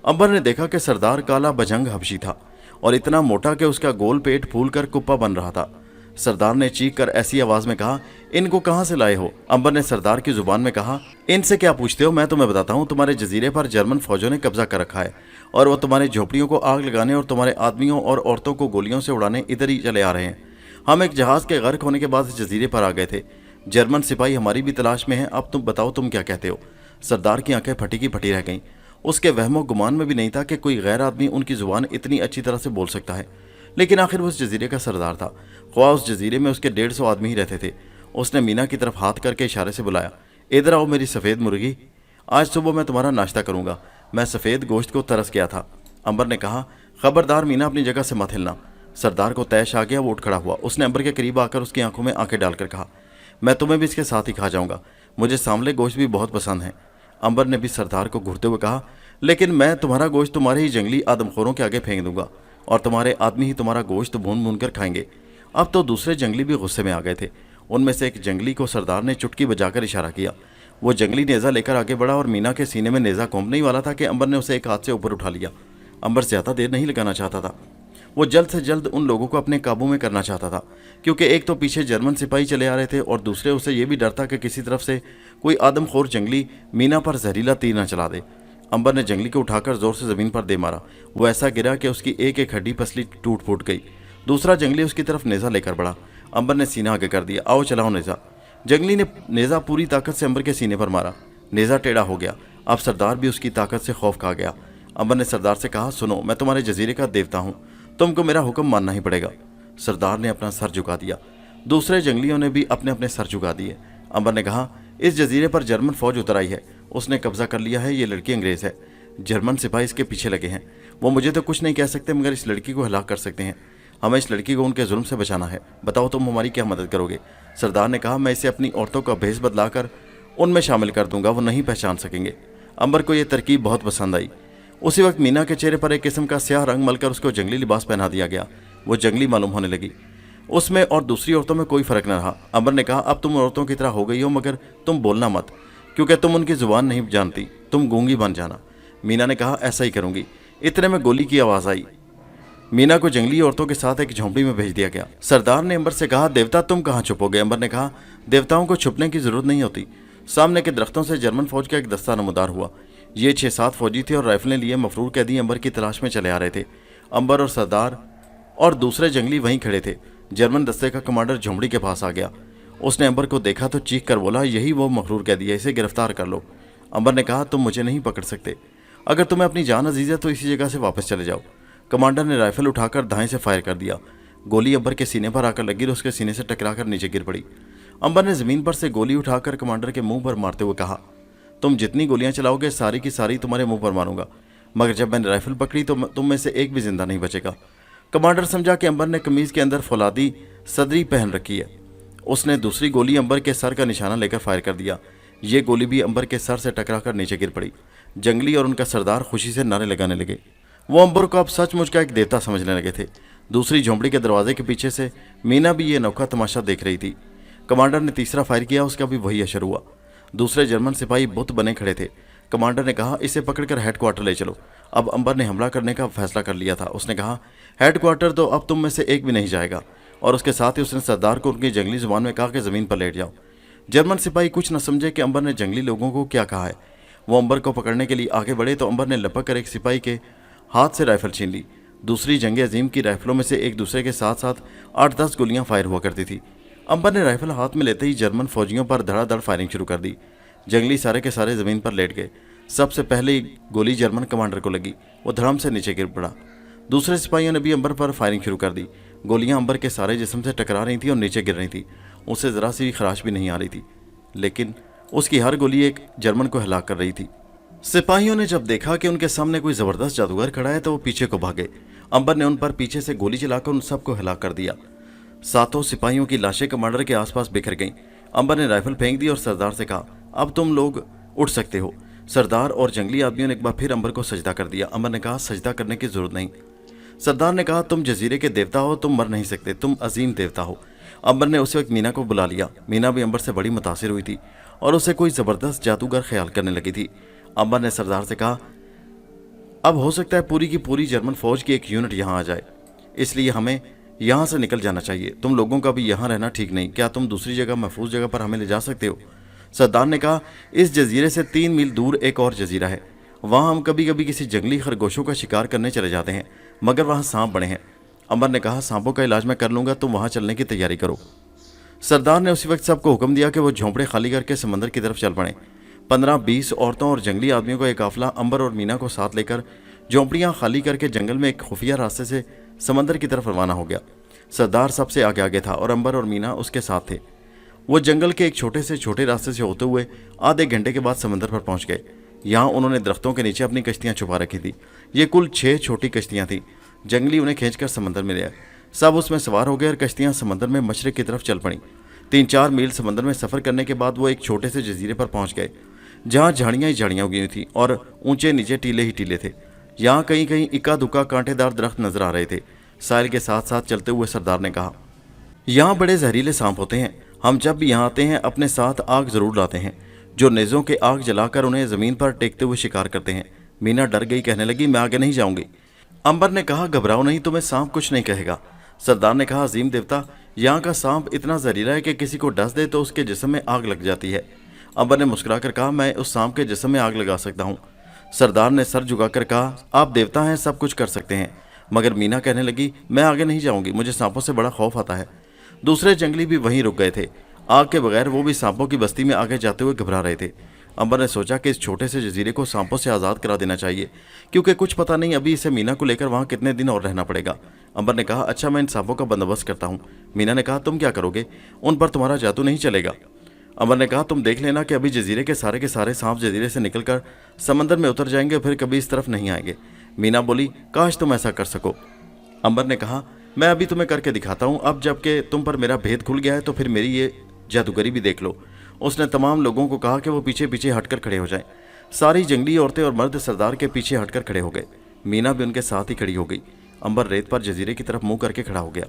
अंबर ने देखा कि सरदार काला बजंग हबशी था और इतना मोटा कि उसका गोल पेट फूल कर कुप्पा बन रहा था। सरदार ने चीख कर ऐसी आवाज़ में कहा, इनको कहाँ से लाए हो? अंबर ने सरदार की जुबान में कहा, इनसे क्या पूछते हो, मैं तुम्हें बताता हूँ। तुम्हारे जजीरे पर जर्मन फौजों ने कब्जा कर रखा है और वो तुम्हारी झोपड़ियों को आग लगाने और तुम्हारे आदमियों और औरतों को गोलियों से उड़ाने इधर ही चले आ रहे हैं। हम एक जहाज़ के गर्क होने के बाद इस जजीरे पर आ गए थे। जर्मन सिपाही हमारी भी तलाश में हैं। अब तुम बताओ, तुम क्या कहते हो? सरदार की आंखें फटी की फटी रह गईं। उसके वहमो गुमान में भी नहीं था कि कोई गैर आदमी उनकी ज़ुबान इतनी अच्छी तरह से बोल सकता है। लेकिन आखिर वो उस जजीरे का सरदार था। ख्वाह उस जजीरे में उसके 150 आदमी ही रहते थे। उसने मीना की तरफ हाथ करके इशारे से बुलाया, इधर आओ मेरी सफ़ेद मुर्गी, आज सुबह मैं तुम्हारा नाश्ता करूंगा। मैं सफ़ेद गोश्त को तरस गया था। अंबर ने कहा, खबरदार मीना, अपनी जगह से मत हिलना। सरदार को तैश आ गया। वो उठ खड़ा हुआ। उसने अंबर के करीब आकर उसकी आंखों में आंखें डालकर कहा, मैं तुम्हें भी इसके साथ ही खा जाऊंगा। मुझे सांवले गोश्त भी बहुत पसंद है। अंबर ने भी सरदार को घूरते हुए कहा, लेकिन मैं तुम्हारा गोश्त तुम्हारे ही जंगली आदमखोरों के आगे फेंक दूंगा और तुम्हारे आदमी ही तुम्हारा गोश्त भून भून कर खाएंगे। अब तो दूसरे जंगली भी गुस्से में आ गए थे। उनमें से एक जंगली को सरदार ने चुटकी बजाकर इशारा किया। वो जंगली नेज़ा लेकर आगे बढ़ा और मीना के सीने में नेज़ा कोंपने ही वाला था कि अंबर ने उसे एक हाथ से ऊपर उठा लिया। अंबर ज़्यादा देर नहीं लगाना चाहता था। वो जल्द से जल्द उन लोगों को अपने काबू में करना चाहता था, क्योंकि एक तो पीछे जर्मन सिपाही चले आ रहे थे और दूसरे उसे ये भी डर था कि किसी तरफ से कोई आदमखोर जंगली मीना पर जहरीला तीर न चला दे। अंबर ने जंगली को उठाकर जोर से जमीन पर दे मारा। वो ऐसा गिरा कि उसकी एक एक हड्डी पसली टूट फूट गई। दूसरा जंगली उसकी तरफ नेज़ा लेकर बढ़ा। अंबर ने सीना आगे कर दिया। आओ चलाओ नेज़ा। जंगली ने नेज़ा पूरी ताकत से अंबर के सीने पर मारा। नेज़ा टेढ़ा हो गया। अब सरदार भी उसकी ताकत से खौफ खा गया। अंबर ने सरदार से कहा, सुनो, मैं तुम्हारे जजीरे का देवता हूँ, तुमको मेरा हुक्म मानना ही पड़ेगा। सरदार ने अपना सर झुका दिया। दूसरे जंगलियों ने भी अपने अपने सर झुका दिए। अंबर ने कहा, इस जजीरे पर जर्मन फौज उतर आई है, उसने कब्जा कर लिया है। ये लड़की अंग्रेज है, जर्मन सिपाही इसके पीछे लगे हैं। वो मुझे तो कुछ नहीं कह सकते, मगर इस लड़की को हलाक कर सकते हैं। हमें इस लड़की को उनके जुल्म से बचाना है। बताओ तुम हमारी क्या मदद करोगे? सरदार ने कहा, मैं इसे अपनी औरतों का भेष बदलाकर उनमें शामिल कर दूंगा, वो नहीं पहचान सकेंगे। अंबर को यह तरकीब बहुत पसंद आई। उसी वक्त मीना के चेहरे पर एक किस्म का स्याह रंग मलकर उसको जंगली लिबास पहना दिया गया। वो जंगली मालूम होने लगी। उसमें और दूसरी औरतों में कोई फर्क न रहा। अंबर ने कहा, अब तुम औरतों की तरह हो गई हो, मगर तुम बोलना मत, क्योंकि तुम उनकी जुबान नहीं जानती। तुम गूंगी बन जाना। मीना ने कहा, ऐसा ही करूंगी। इतने में गोली की आवाज़ आई। मीना को जंगली औरतों के साथ एक झोंपड़ी में भेज दिया गया। सरदार ने अंबर से कहा, देवता तुम कहाँ छुपोगे? अंबर ने कहा, देवताओं को छुपने की जरूरत नहीं होती। सामने के दरख्तों से जर्मन फौज का एक दस्ता नमूदार हुआ। ये 6-7 फौजी थे और राइफलें लिए मफरूर कैदी अंबर की तलाश में चले आ रहे थे। अंबर और सरदार और दूसरे जंगली वहीं खड़े थे। जर्मन दस्ते का कमांडर झोंपड़ी के पास आ गया। उसने अंबर को देखा तो चीख कर बोला, यही वो मफरूर कैदी है, इसे गिरफ्तार कर लो। अंबर ने कहा, तुम मुझे नहीं पकड़ सकते। अगर तुम्हें अपनी जान अजीज है तो इसी जगह से वापस चले जाओ। कमांडर ने राइफल उठाकर दाएं से फायर कर दिया। गोली अंबर के सीने पर आकर लगी और उसके सीने से टकराकर नीचे गिर पड़ी। अंबर ने जमीन पर से गोली उठाकर कमांडर के मुंह पर मारते हुए कहा, तुम जितनी गोलियां चलाओगे सारी की सारी तुम्हारे मुंह पर मारूंगा, मगर जब मैंने राइफल पकड़ी तो तुम में से एक भी जिंदा नहीं बचेगा। कमांडर समझा कि अंबर ने कमीज के अंदर फौलादी सदरी पहन रखी है। उसने दूसरी गोली अंबर के सर का निशाना लेकर फायर कर दिया। ये गोली भी अंबर के सर से टकराकर नीचे गिर पड़ी। जंगली और उनका सरदार खुशी से नारे लगाने लगे। वो अंबर को अब सचमुच का एक देवता समझने लगे थे। दूसरी झोंपड़ी के दरवाजे के पीछे से मीना भी ये अनोखा तमाशा देख रही थी। कमांडर ने तीसरा फायर किया, उसका भी वही असर हुआ। दूसरे जर्मन सिपाही बुत बने खड़े थे। कमांडर ने कहा, इसे पकड़कर हेडक्वार्टर ले चलो। अब अंबर ने हमला करने का फैसला कर लिया था। उसने कहा, हेडक्वार्टर तो अब तुम में से एक भी नहीं जाएगा। और उसके साथ ही उसने सरदार को उनकी जंगली जुबान में कहा कि ज़मीन पर लेट जाओ। जर्मन सिपाही कुछ न समझे कि अंबर ने जंगली लोगों को क्या कहा है। वो अंबर को पकड़ने के लिए आगे बढ़े तो अंबर ने लपक कर एक सिपाही के हाथ से राइफल छीन ली। दूसरी जंग अजीम की राइफलों में से एक दूसरे के साथ साथ 8-10 गोलियां फायर हुआ करती थी। अंबर ने राइफल हाथ में लेते ही जर्मन फौजियों पर धड़ाधड़ फायरिंग शुरू कर दी। जंगली सारे के सारे ज़मीन पर लेट गए। सबसे पहले गोली जर्मन कमांडर को लगी। वो धड़ाम से नीचे गिर पड़ा। दूसरे सिपाहियों ने भी अंबर पर फायरिंग शुरू कर दी। गोलियां अंबर के सारे जिस्म से टकरा रही थी और नीचे गिर रही थी। उसे ज़रा सी भी खराश भी नहीं आ रही थी, लेकिन उसकी हर गोली एक जर्मन को हलाक कर रही थी। सिपाहियों ने जब देखा कि उनके सामने कोई ज़बरदस्त जादूगर खड़ा है तो वो पीछे को भागे। अंबर ने उन पर पीछे से गोली चलाकर उन सबको हलाक कर दिया। सातों सिपाहियों की लाशें कमांडर के आसपास बिखर गईं। अंबर ने राइफल फेंक दी और सरदार से कहा, अब तुम लोग उठ सकते हो। सरदार और जंगली आदमियों ने एक बार फिर अंबर को सजदा कर दिया। अंबर ने कहा, सजदा करने की जरूरत नहीं। सरदार ने कहा, तुम जजीरे के देवता हो, तुम मर नहीं सकते, तुम अजीम देवता हो। अंबर ने उसी वक्त मीना को बुला लिया। मीना भी अंबर से बड़ी मुतासिर हुई थी और उसे कोई ज़बरदस्त जादूगर ख्याल करने लगी थी। अंबर ने सरदार से कहा, अब हो सकता है पूरी की पूरी जर्मन फौज की एक यूनिट यहाँ आ जाए, इसलिए हमें यहाँ से निकल जाना चाहिए। तुम लोगों का भी यहाँ रहना ठीक नहीं। क्या तुम दूसरी जगह महफूज जगह पर हमें ले जा सकते हो? सरदार ने कहा, इस जजीरे से 3 मील दूर एक और जजीरा है, वहाँ हम कभी कभी किसी जंगली खरगोशों का शिकार करने चले जाते हैं, मगर वहाँ सांप बड़े हैं। अंबर ने कहा, सांपों का इलाज मैं कर लूँगा, तुम वहाँ चलने की तैयारी करो। सरदार ने उसी वक्त सबको हुक्म दिया कि वो झोंपड़े खाली करके समंदर की तरफ चल पड़े। 15-20 औरतों और जंगली आदमियों का एक काफिला अंबर और मीना को साथ लेकर झोंपड़ियाँ खाली करके जंगल में एक खुफिया रास्ते से समंदर की तरफ रवाना हो गया। सरदार सबसे आगे आगे था और अंबर और मीना उसके साथ थे। वो जंगल के एक छोटे से छोटे रास्ते से होते हुए आधे घंटे के बाद समंदर पर पहुंच गए। यहाँ उन्होंने दरख्तों के नीचे अपनी कश्तियाँ छुपा रखी थी। ये कुल 6 छोटी कश्तियाँ थीं। जंगली उन्हें खींचकर समंदर में ले आए। सब उसमें सवार हो गए और कश्तियाँ समंदर में मशरिक की तरफ चल पड़ी। 3-4 मील समंदर में सफ़र करने के बाद वो एक छोटे से जजीरे पर पहुँच गए, जहाँ झाड़ियाँ ही झाड़ियाँ उगी हुई थी और ऊंचे नीचे टीले ही टीले थे। यहाँ कहीं कहीं इक्का दुक्का कांटेदार दरख्त नजर आ रहे थे। साहिल के साथ साथ चलते हुए सरदार ने कहा, यहाँ बड़े जहरीले सांप होते हैं। हम जब भी यहाँ आते हैं अपने साथ आग ज़रूर लाते हैं, जो नेज़ों के आग जलाकर उन्हें ज़मीन पर टेकते हुए शिकार करते हैं। मीना डर गई, कहने लगी, मैं आगे नहीं जाऊँगी। अंबर ने कहा, घबराओ नहीं, तुम्हें सांप कुछ नहीं कहेगा। सरदार ने कहा, अजीम देवता, यहाँ का सांप इतना जहरीला है कि किसी को डस दे तो उसके जिस्म में आग लग जाती है। अंबर ने मुस्कुराकर कहा, मैं उस सांप के जिस्म में आग लगा सकता हूँ। सरदार ने सर झुकाकर कहा, आप देवता हैं, सब कुछ कर सकते हैं। मगर मीना कहने लगी, मैं आगे नहीं जाऊंगी, मुझे सांपों से बड़ा खौफ आता है। दूसरे जंगली भी वहीं रुक गए थे। आग के बगैर वो भी सांपों की बस्ती में आगे जाते हुए घबरा रहे थे। अंबर ने सोचा कि इस छोटे से जजीरे को सांपों से आज़ाद करा देना चाहिए, क्योंकि कुछ पता नहीं अभी इसे मीना को लेकर वहाँ कितने दिन और रहना पड़ेगा। अंबर ने कहा, अच्छा, मैं इन सांपों का बंदोबस्त करता हूँ। मीना ने कहा, तुम क्या करोगे? उन पर तुम्हारा जादू नहीं चलेगा। अंबर ने कहा, तुम देख लेना कि अभी जजीरे के सारे सांप जजीरे से निकलकर समंदर में उतर जाएंगे, फिर कभी इस तरफ नहीं आएंगे। मीना बोली, काश तुम ऐसा कर सको। अंबर ने कहा, मैं अभी तुम्हें करके दिखाता हूँ। अब जबकि तुम पर मेरा भेद खुल गया है तो फिर मेरी ये जादूगरी भी देख लो। उसने तमाम लोगों को कहा कि वो पीछे पीछे हटकर खड़े हो जाएं। सारी जंगली औरतें और मर्द सरदार के पीछे हटकर खड़े हो गए। मीना भी उनके साथ ही खड़ी हो गई। अंबर रेत पर जजीरे की तरफ मुंह करके खड़ा हो गया।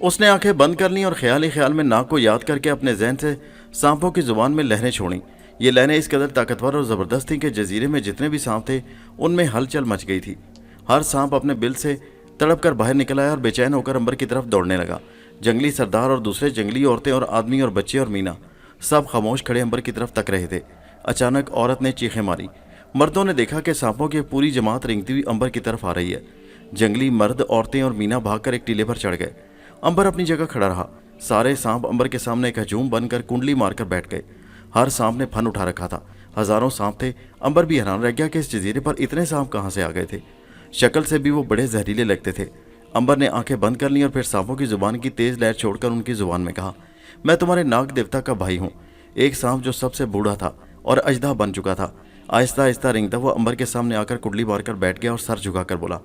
उसने आंखें बंद कर लीं और ख्याल ही ख्याल में नाक को याद करके अपने जहन से सांपों की जुबान में लहरें छोड़ी। ये लहरें इस कदर ताकतवर और ज़बरदस्त थीं कि जजीरे में जितने भी सांप थे उनमें हलचल मच गई थी। हर सांप अपने बिल से तड़प कर बाहर निकल आया और बेचैन होकर अंबर की तरफ दौड़ने लगा। जंगली सरदार और दूसरे जंगली औरतें और आदमी और बच्चे और मीना सब खामोश खड़े अंबर की तरफ तक रहे थे। अचानक औरत ने चीखें मारी। मर्दों ने देखा कि सांपों की पूरी जमात रेंगती हुई अंबर की तरफ आ रही है। जंगली मर्द, औरतें और मीना भागकर एक टीले पर चढ़ गए। अंबर अपनी जगह खड़ा रहा। सारे सांप अंबर के सामने एक हजूम बनकर कुंडली मारकर बैठ गए। हर सांप ने फन उठा रखा था। हजारों सांप थे। अंबर भी हैरान रह गया कि इस जजीरे पर इतने सांप कहाँ से आ गए थे। शक्ल से भी वो बड़े जहरीले लगते थे। अंबर ने आंखें बंद कर लीं और फिर सांपों की जुबान की तेज लहर छोड़कर उनकी जुबान में कहा, मैं तुम्हारे नाग देवता का भाई हूँ। एक सांप जो सबसे बूढ़ा था और अजदा बन चुका था, आहिस्ता आहिस्ता रेंगता हुआ अंबर के सामने आकर कुंडली मारकर बैठ गया और सर झुकाकर बोला,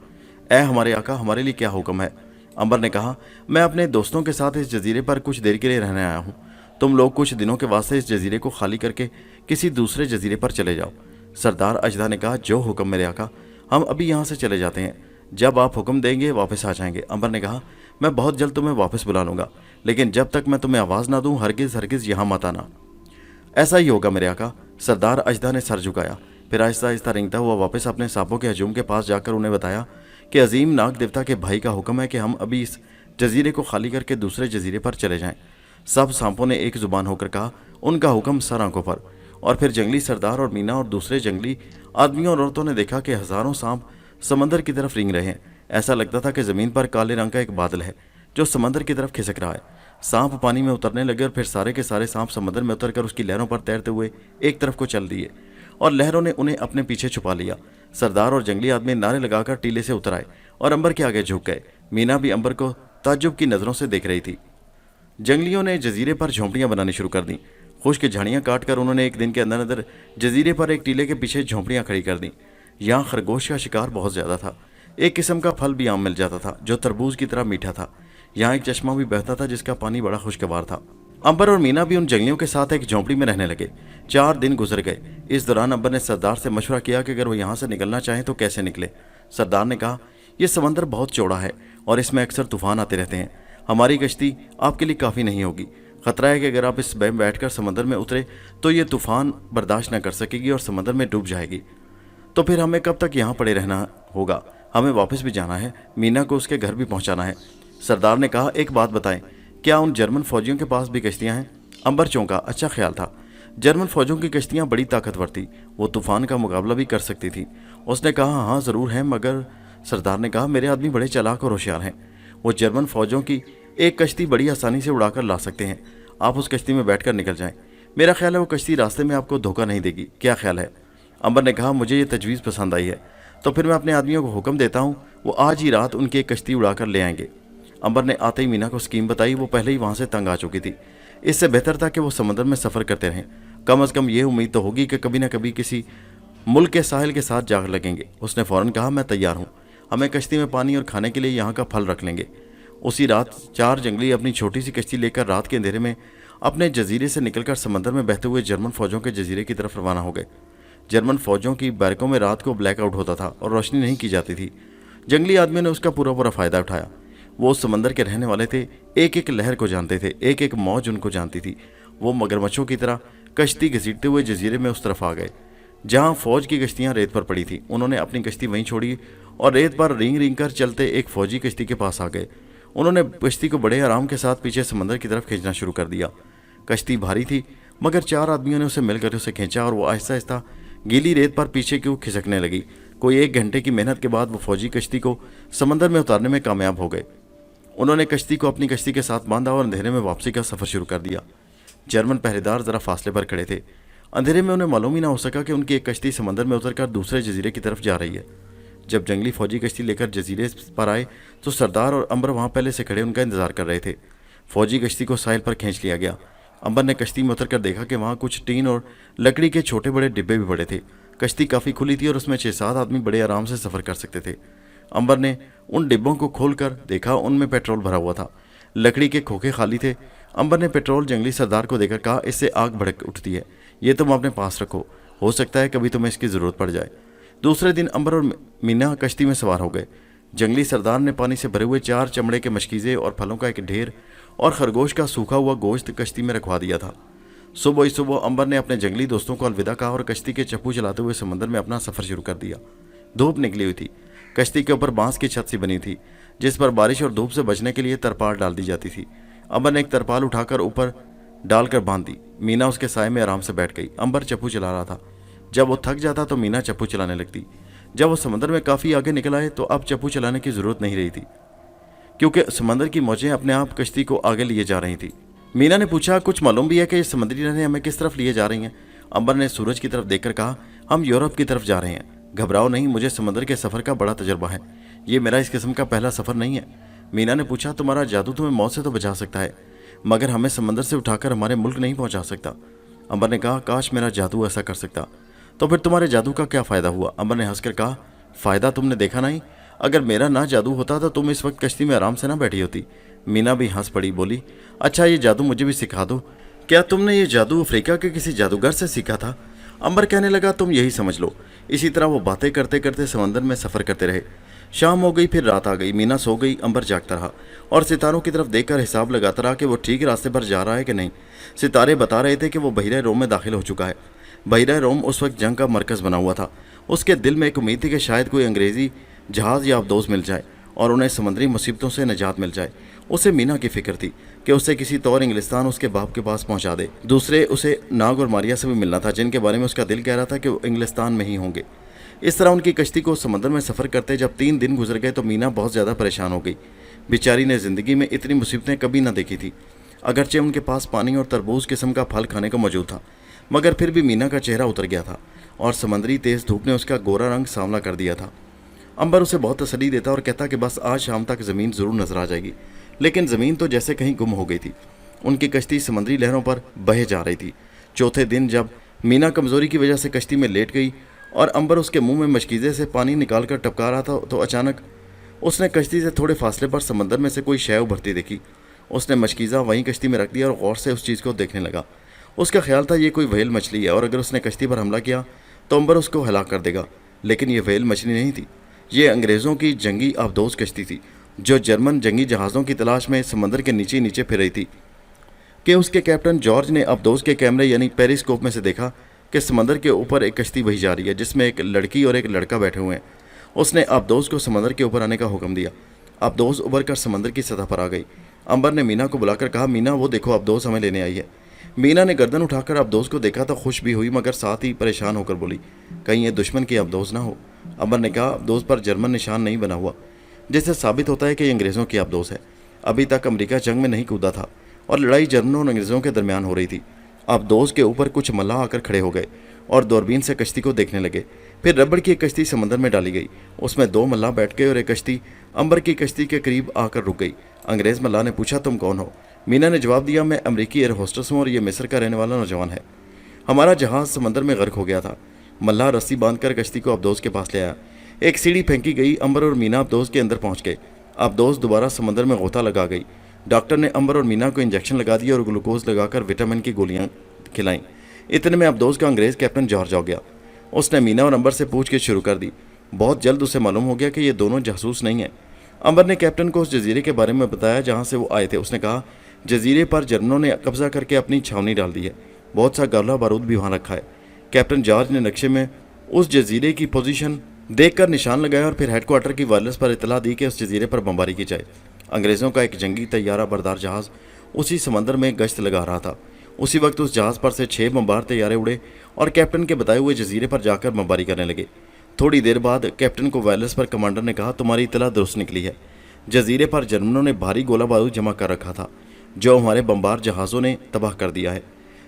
ऐ हमारे आका, हमारे लिए क्या हुक्म है? अंबर ने कहा, मैं अपने दोस्तों के साथ इस जजीरे पर कुछ देर के लिए रहने आया हूँ। तुम लोग कुछ दिनों के वास्ते इस जजीरे को खाली करके किसी दूसरे जजीरे पर चले जाओ। सरदार अजदा ने कहा, जो हुक्म मेरे आका, हम अभी यहाँ से चले जाते हैं। जब आप हुक्म देंगे वापस आ जाएंगे। अंबर ने कहा, मैं बहुत जल्द तुम्हें वापस बुला लूँगा, लेकिन जब तक मैं तुम्हें आवाज़ ना दूँ हरगिज़ हरगिज़ यहाँ मत आना। ऐसा ही होगा मेरे आका। सरदार अजदा ने सर झुकाया, फिर आहिस्ता आहिस्ता रेंगता हुआ वापस अपने सांपों के हजूम के पास जाकर उन्हें बताया कि अजीम नाग देवता के भाई का हुक्म है कि हम अभी इस जजीरे को खाली करके दूसरे जजीरे पर चले जाएं। सब सांपों ने एक जुबान होकर कहा, उनका हुक्म सर आंखों पर। और फिर जंगली सरदार और मीना और दूसरे जंगली आदमियों और औरतों ने देखा कि हज़ारों सांप समंदर की तरफ रेंग रहे हैं। ऐसा लगता था कि ज़मीन पर काले रंग का एक बादल है जो समंदर की तरफ खिसक रहा है। सांप पानी में उतरने लगे और फिर सारे के सारे सांप समंदर में उतरकर उसकी लहरों पर तैरते हुए एक तरफ को चल दिए और लहरों ने उन्हें अपने पीछे छुपा लिया। सरदार और जंगली आदमी नारे लगाकर टीले से उतर आए और अंबर के आगे झुक गए। मीना भी अंबर को ताज्जुब की नज़रों से देख रही थी। जंगलियों ने जजीरे पर झोंपड़ियाँ बनानी शुरू कर दी। खुश्क झाड़ियाँ काट कर उन्होंने एक दिन के अंदर अंदर जजीरे पर एक टीले के पीछे झोंपड़ियाँ खड़ी कर दी। यहाँ खरगोश का शिकार बहुत ज़्यादा था। एक किस्म का फल भी आम मिल जाता था जो तरबूज की तरह मीठा था। यहाँ एक चश्मा भी बहता था जिसका पानी बड़ा खुशगवार था। अंबर और मीना भी उन जंगलियों के साथ एक झोंपड़ी में रहने लगे। 4 दिन गुजर गए। इस दौरान अंबर ने सरदार से मशवरा किया कि अगर वो यहाँ से निकलना चाहें तो कैसे निकले। सरदार ने कहा, यह समंदर बहुत चौड़ा है और इसमें अक्सर तूफान आते रहते हैं। हमारी कश्ती आपके लिए काफ़ी नहीं होगी। खतरा है कि अगर आप इस में बैठकर समंदर में उतरे तो ये तूफान बर्दाश्त न कर सकेगी और समंदर में डूब जाएगी। तो फिर हमें कब तक यहाँ पड़े रहना होगा? हमें वापस भी जाना है, मीना को उसके घर भी पहुँचाना है। सरदार ने कहा, एक बात बताएं, क्या उन जर्मन फौजियों के पास भी कश्तियाँ हैं? अंबर चौंका। अच्छा ख्याल था। जर्मन फौजों की कश्तियाँ बड़ी ताकतवर थी, वो तूफान का मुकाबला भी कर सकती थी। उसने कहा, हाँ ज़रूर है, मगर सरदार ने कहा, मेरे आदमी बड़े चालाक और होशियार हैं। वो जर्मन फौजों की एक कश्ती बड़ी आसानी से उड़ाकर ला सकते हैं। आप उस कश्ती में बैठकर निकल जाएं। मेरा ख्याल है वो कश्ती रास्ते में आपको धोखा नहीं देगी। क्या ख्याल है? अंबर ने कहा, मुझे ये तजवीज़ पसंद आई है, तो फिर मैं अपने आदमियों को हुक्म देता हूँ, वो आज ही रात उनकी एक कश्ती उड़ाकर ले आएंगे। अंबर ने आते ही मीना को स्कीम बताई। वो पहले ही वहाँ से तंग आ चुकी थी। इससे बेहतर था कि वो समंदर में सफ़र करते रहें। कम अज़ कम ये उम्मीद तो होगी कि कभी न कभी किसी मुल्क के साहिल के साथ जाकर लगेंगे। उसने फ़ौरन कहा, मैं तैयार हूँ, हमें कश्ती में पानी और खाने के लिए यहाँ का फल रख लेंगे। उसी रात 4 जंगली अपनी छोटी सी कश्ती लेकर रात के अंधेरे में अपने जजीरे से निकलकर समंदर में बहते हुए जर्मन फ़ौजों के जजीरे की तरफ रवाना हो गए। जर्मन फ़ौजों की बैरकों में रात को ब्लैकआउट होता था और रोशनी नहीं की जाती थी। जंगली आदमियों ने उसका पूरा फ़ायदा उठाया। वो उस समंदर के रहने वाले थे, एक एक लहर को जानते थे, एक एक मौज उनको जानती थी। वो मगरमच्छों की तरह कश्ती घसीटते हुए जजीरे में उस तरफ आ गए जहाँ फ़ौज की कश्तियाँ रेत पर पड़ी थी। उन्होंने अपनी कश्ती वहीं छोड़ी और रेत पर रेंग रेंग कर चलते एक फौजी कश्ती के पास आ गए। उन्होंने कश्ती को बड़े आराम के साथ पीछे समंदर की तरफ खींचना शुरू कर दिया। कश्ती भारी थी, मगर 4 आदमियों ने उसे मिलकर उसे खींचा और वो आहिस्ता आहिस्ता गीली रेत पर पीछे की ओर खिसकने लगी। कोई 1 घंटे की मेहनत के बाद वो फौजी कश्ती को समंदर में उतारने में कामयाब हो गए। उन्होंने कश्ती को अपनी कश्ती के साथ बांधा और अंधेरे में वापसी का सफर शुरू कर दिया। जर्मन पहरेदार जरा फासले पर खड़े थे। अंधेरे में उन्हें मालूम ही ना हो सका कि उनकी एक कश्ती समंदर में उतरकर दूसरे जजीरे की तरफ जा रही है। जब जंगली फौजी कश्ती लेकर जजीरे पर आए तो सरदार और अंबर वहां पहले से खड़े उनका इंतजार कर रहे थे। फौजी कश्ती को साहिल पर खींच लिया गया। अंबर ने कश्ती में उतरकर देखा कि वहां कुछ टीन और लकड़ी के छोटे बड़े डिब्बे भी पड़े थे। कश्ती काफ़ी खुली थी और उसमें 6-7 आदमी बड़े आराम से सफ़र कर सकते थे। अंबर ने उन डिब्बों को खोलकर देखा, उनमें पेट्रोल भरा हुआ था। लकड़ी के खोखे खाली थे। अंबर ने पेट्रोल जंगली सरदार को देकर कहा, इससे आग भड़क उठती है, ये तुम अपने पास रखो, हो सकता है कभी तुम्हें इसकी ज़रूरत पड़ जाए। दूसरे दिन अंबर और मीना कश्ती में सवार हो गए। जंगली सरदार ने पानी से भरे हुए 4 चमड़े के मशकीज़े और फलों का एक ढेर और खरगोश का सूखा हुआ गोश्त कश्ती में रखवा दिया था। सुबह ही सुबह अंबर ने अपने जंगली दोस्तों को अलविदा कहा और कश्ती के चप्पू चलाते हुए समंदर में अपना सफ़र शुरू कर दिया। धूप निकली हुई थी। कश्ती के ऊपर बांस की छत सी बनी थी, जिस पर बारिश और धूप से बचने के लिए तरपाल डाल दी जाती थी। अंबर ने एक तरपाल उठाकर ऊपर डालकर बांध दी। मीना उसके साए में आराम से बैठ गई। अंबर चप्पू चला रहा था। जब वो थक जाता तो मीना चप्पू चलाने लगती। जब वो समंदर में काफ़ी आगे निकल आए तो अब चप्पू चलाने की ज़रूरत नहीं रही थी, क्योंकि समंदर की मौजें अपने आप कश्ती को आगे लिए जा रही थी। मीना ने पूछा, कुछ मालूम भी है कि ये समुद्री लहरें हमें किस तरफ लिए जा रही हैं? अंबर ने सूरज की तरफ देखकर कहा, हम यूरोप की तरफ जा रहे हैं। घबराओ नहीं, मुझे समुद्र के सफ़र का बड़ा तजर्बा है। ये मेरा इस किस्म का पहला सफ़र नहीं है। मीना ने पूछा, तुम्हारा जादू तुम्हें मौत से तो बचा सकता है, मगर हमें समंदर से उठाकर हमारे मुल्क नहीं पहुंचा सकता। अंबर ने कहा, काश मेरा जादू ऐसा कर सकता। तो फिर तुम्हारे जादू का क्या फ़ायदा हुआ? अंबर ने हंसकर कहा, फ़ायदा तुमने देखा नहीं। अगर मेरा ना जादू होता तो तुम इस वक्त कश्ती में आराम से ना बैठी होती। मीना भी हंस पड़ी, बोली, अच्छा ये जादू मुझे भी सिखा दो। क्या तुमने ये जादू अफ्रीका के किसी जादूगर से सीखा था? अंबर कहने लगा, तुम यही समझ लो। इसी तरह वो बातें करते करते समंदर में सफ़र करते रहे। शाम हो गई, फिर रात आ गई। मीना सो गई। अंबर जागता रहा और सितारों की तरफ देखकर हिसाब लगाता रहा कि वो ठीक रास्ते पर जा रहा है कि नहीं। सितारे बता रहे थे कि वो बहिरा रोम में दाखिल हो चुका है। बहिरा रोम उस वक्त जंग का मरकज़ बना हुआ था। उसके दिल में एक उम्मीद थी कि शायद कोई अंग्रेज़ी जहाज़ या अफदोस मिल जाए और उन्हें समुद्री मुसीबतों से निजात मिल जाए। उसे मीना की फ़िक्र थी कि उसे किसी तौर इंग्लिस्तान उसके बाप के पास पहुंचा दे। दूसरे उसे नाग और मारिया से भी मिलना था, जिनके बारे में उसका दिल कह रहा था कि वो इंग्लिस्तान में ही होंगे। इस तरह उनकी कश्ती को समंदर में सफ़र करते जब 3 दिन गुजर गए तो मीना बहुत ज़्यादा परेशान हो गई। बेचारी ने ज़िंदगी में इतनी मुसीबतें कभी ना देखी थी। अगरचे उनके पास पानी और तरबूज किस्म का फल खाने को मौजूद था, मगर फिर भी मीना का चेहरा उतर गया था और समंदरी तेज़ धूप ने उसका गोरा रंग सांवला कर दिया था। अंबर उसे बहुत तसल्ली देता और कहता कि बस आज शाम तक ज़मीन ज़रूर नजर आ जाएगी। लेकिन ज़मीन तो जैसे कहीं गुम हो गई थी। उनकी कश्ती समंदरी लहरों पर बहे जा रही थी। चौथे दिन जब मीना कमज़ोरी की वजह से कश्ती में लेट गई और अंबर उसके मुंह में मशकीज़े से पानी निकालकर टपका रहा था तो अचानक उसने कश्ती से थोड़े फासले पर समंदर में से कोई शय उभरती देखी। उसने मशकीज़ा वहीं कश्ती में रख दिया और गौर से उस चीज़ को देखने लगा। उसका ख्याल था ये कोई व्हेल मछली है और अगर उसने कश्ती पर हमला किया तो अंबर उसको हलाक कर देगा। लेकिन ये व्हेल मछली नहीं थी। ये अंग्रेज़ों की जंगी अफदोस कश्ती थी जो जर्मन जंगी जहाज़ों की तलाश में समंदर के नीचे नीचे फिर रही थी कि उसके कैप्टन जॉर्ज ने अफदोस के कैमरे यानी पेरिस्कोप में से देखा कि समंदर के ऊपर एक कश्ती बही जा रही है जिसमें एक लड़की और एक लड़का बैठे हुए हैं। उसने अफदोस को समंदर के ऊपर आने का हुक्म दिया। अफदोस उभर कर समंदर की सतह पर आ गई। अंबर ने मीना को बुलाकर कहा, मीना वो देखो अफदोस हमें लेने आई है। मीना ने गर्दन उठाकर अफदोस को देखा तो खुश भी हुई, मगर साथ ही परेशान होकर बोली, कहीं ये दुश्मन की अफदोस ना हो। अंबर ने कहा, अफदोस पर जर्मन निशान नहीं बना हुआ, जिससे साबित होता है कि ये अंग्रेज़ों की अफदोस है। अभी तक अमेरिका जंग में नहीं कूदा था और लड़ाई जर्मनों और अंग्रेज़ों के दरमियान हो रही थी। अफदोस के ऊपर कुछ मल्लाह आकर खड़े हो गए और दूरबीन से कश्ती को देखने लगे। फिर रबड़ की एक कश्ती समंदर में डाली गई। उसमें 2 मल्लाह बैठ गए और एक कश्ती अंबर की कश्ती के करीब आकर रुक गई। अंग्रेज़ मल्लाह ने पूछा, तुम कौन हो? मीना ने जवाब दिया, मैं अमरीकी एयर होस्टेस हूँ और ये मिस्र का रहने वाला नौजवान है। हमारा जहाज़ समंदर में गर्क हो गया था। मल्लाह रस्सी बांधकर कश्ती को अफदोस के पास ले आया। एक सीढ़ी फेंकी गई। अंबर और मीना अफदोस के अंदर पहुँच गए। अफदोस दोबारा समंदर में गोता लगा गई। डॉक्टर ने अंबर और मीना को इंजेक्शन लगा दिया और ग्लूकोज लगाकर विटामिन की गोलियाँ खिलाईं। इतने में अफदोस का अंग्रेज़ कैप्टन जॉर्ज आ गया। उसने मीना और अंबर से पूछगिछ शुरू कर दी। बहुत जल्द उसे मालूम हो गया कि ये दोनों जासूस नहीं हैं। अंबर ने कैप्टन को उस जजीरे के बारे में बताया जहाँ से वो आए थे। उसने कहा, जजीरे पर जर्मनों ने कब्जा करके अपनी छावनी डाल दी है। बहुत सा गोला बारूद भी वहाँ रखा है। कैप्टन जॉर्ज ने नक्शे में उस जजीरे की पोजीशन देख कर निशान लगाए और फिर हेडक्वार्टर की वायरलेस पर इतला दी कि उस जजीरे पर बमबारी की जाए। अंग्रेज़ों का एक जंगी तैयारा बरदार जहाज़ उसी समंदर में गश्त लगा रहा था। उसी वक्त उस जहाज़ पर से 6 बमबार तैयारे उड़े और कैप्टन के बताए हुए जजीरे पर जाकर बमबारी करने लगे। थोड़ी देर बाद कैप्टन को वायरलेस पर कमांडर ने कहा, तुम्हारी इतला दुरुस्त निकली है। जजीरे पर जर्मनों ने भारी गोला बारूद जमा कर रखा था जो हमारे बमबार जहाज़ों ने तबाह कर दिया है।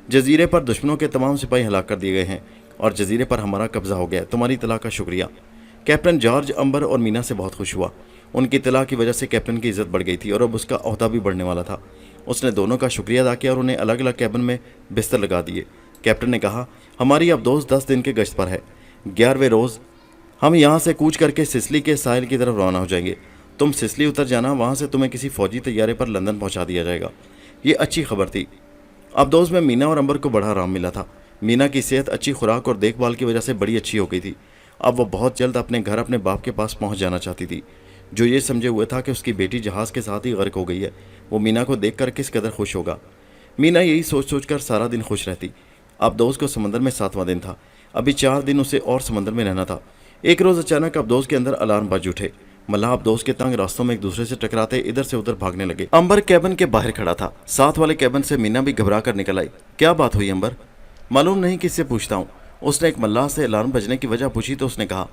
जजीरे पर दुश्मनों के तमाम सिपाही हलाक कर दिए गए हैं और जजीरे पर हमारा कब्जा हो गया है। तुम्हारी इतला का शुक्रिया। कैप्टन जॉर्ज अंबर और मीना से बहुत खुश हुआ। उनकी इतला की वजह से कैप्टन की इज्जत बढ़ गई थी और अब उसका ओहदा भी बढ़ने वाला था। उसने दोनों का शुक्रिया अदा किया और उन्हें अलग अलग कैबिन में बिस्तर लगा दिए। कैप्टन ने कहा, हमारी अब दोस्त 10 दिन के गश्त पर है। 11वें रोज़ हम यहाँ से कूच करके सिसली के साहिल की तरफ रवाना हो जाएंगे। तुम सिसली उतर जाना, वहाँ से तुम्हें किसी फौजी तैयारे पर लंदन पहुँचा दिया जाएगा। ये अच्छी खबर थी। अब दोस्त में मीना और अंबर को बड़ा आराम मिला था। मीना की सेहत अच्छी खुराक और देखभाल की वजह से बड़ी अच्छी हो गई थी। अब वो बहुत जल्द अपने घर अपने बाप के पास पहुंच जाना चाहती थी, जो ये समझे हुए था कि उसकी बेटी जहाज़ के साथ ही गर्क हो गई है। वो मीना को देखकर किस कदर खुश होगा। मीना यही सोच सोच कर सारा दिन खुश रहती। अब दोस्त को समंदर में 7वां दिन था। अभी 4 दिन उसे और समंदर में रहना था। एक रोज़ अचानक अब दोस्त के अंदर अलार्म बज उठे। मल्लाह अब दोस्त के तंग रास्तों में एक दूसरे से टकराते इधर से उधर भागने लगे। अंबर कैबिन के बाहर खड़ा था। साथ वाले कैबिन से मीना भी घबरा कर निकल आई। क्या बात हुई अंबर? मालूम नहीं, किससे पूछता हूँ। उसने एक मल्लाह से अलार्म बजने की वजह पूछी तो उसने कहा,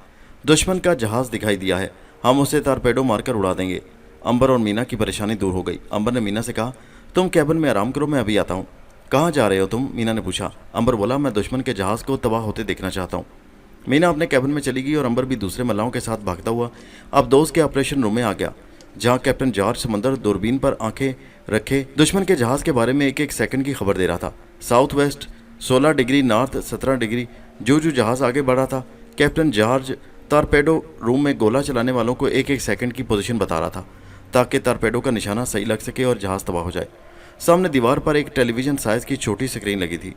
दुश्मन का जहाज़ दिखाई दिया है, हम उसे टारपेडो मारकर उड़ा देंगे। अंबर और मीना की परेशानी दूर हो गई। अंबर ने मीना से कहा, तुम कैबिन में आराम करो, मैं अभी आता हूँ। कहाँ जा रहे हो तुम? मीना ने पूछा। अंबर बोला, मैं दुश्मन के जहाज़ को तबाह होते देखना चाहता हूँ। मीना अपने कैबिन में चली गई और अंबर भी दूसरे मल्लाहों के साथ भागता हुआ अब दोस्त के ऑपरेशन रूम में आ गया, जहाँ कैप्टन जॉर्ज समंदर दूरबीन पर आंखें रखे दुश्मन के जहाज़ के बारे में एक एक सेकंड की खबर दे रहा था। South west 16 degree, north 17 degree. जो जहाज़ आगे बढ़ा था, कैप्टन जॉर्ज टारपेडो रूम में गोला चलाने वालों को एक एक सेकंड की पोजीशन बता रहा था ताकि टारपेडो का निशाना सही लग सके और जहाज़ तबाह हो जाए। सामने दीवार पर एक टेलीविज़न साइज़ की छोटी स्क्रीन लगी थी।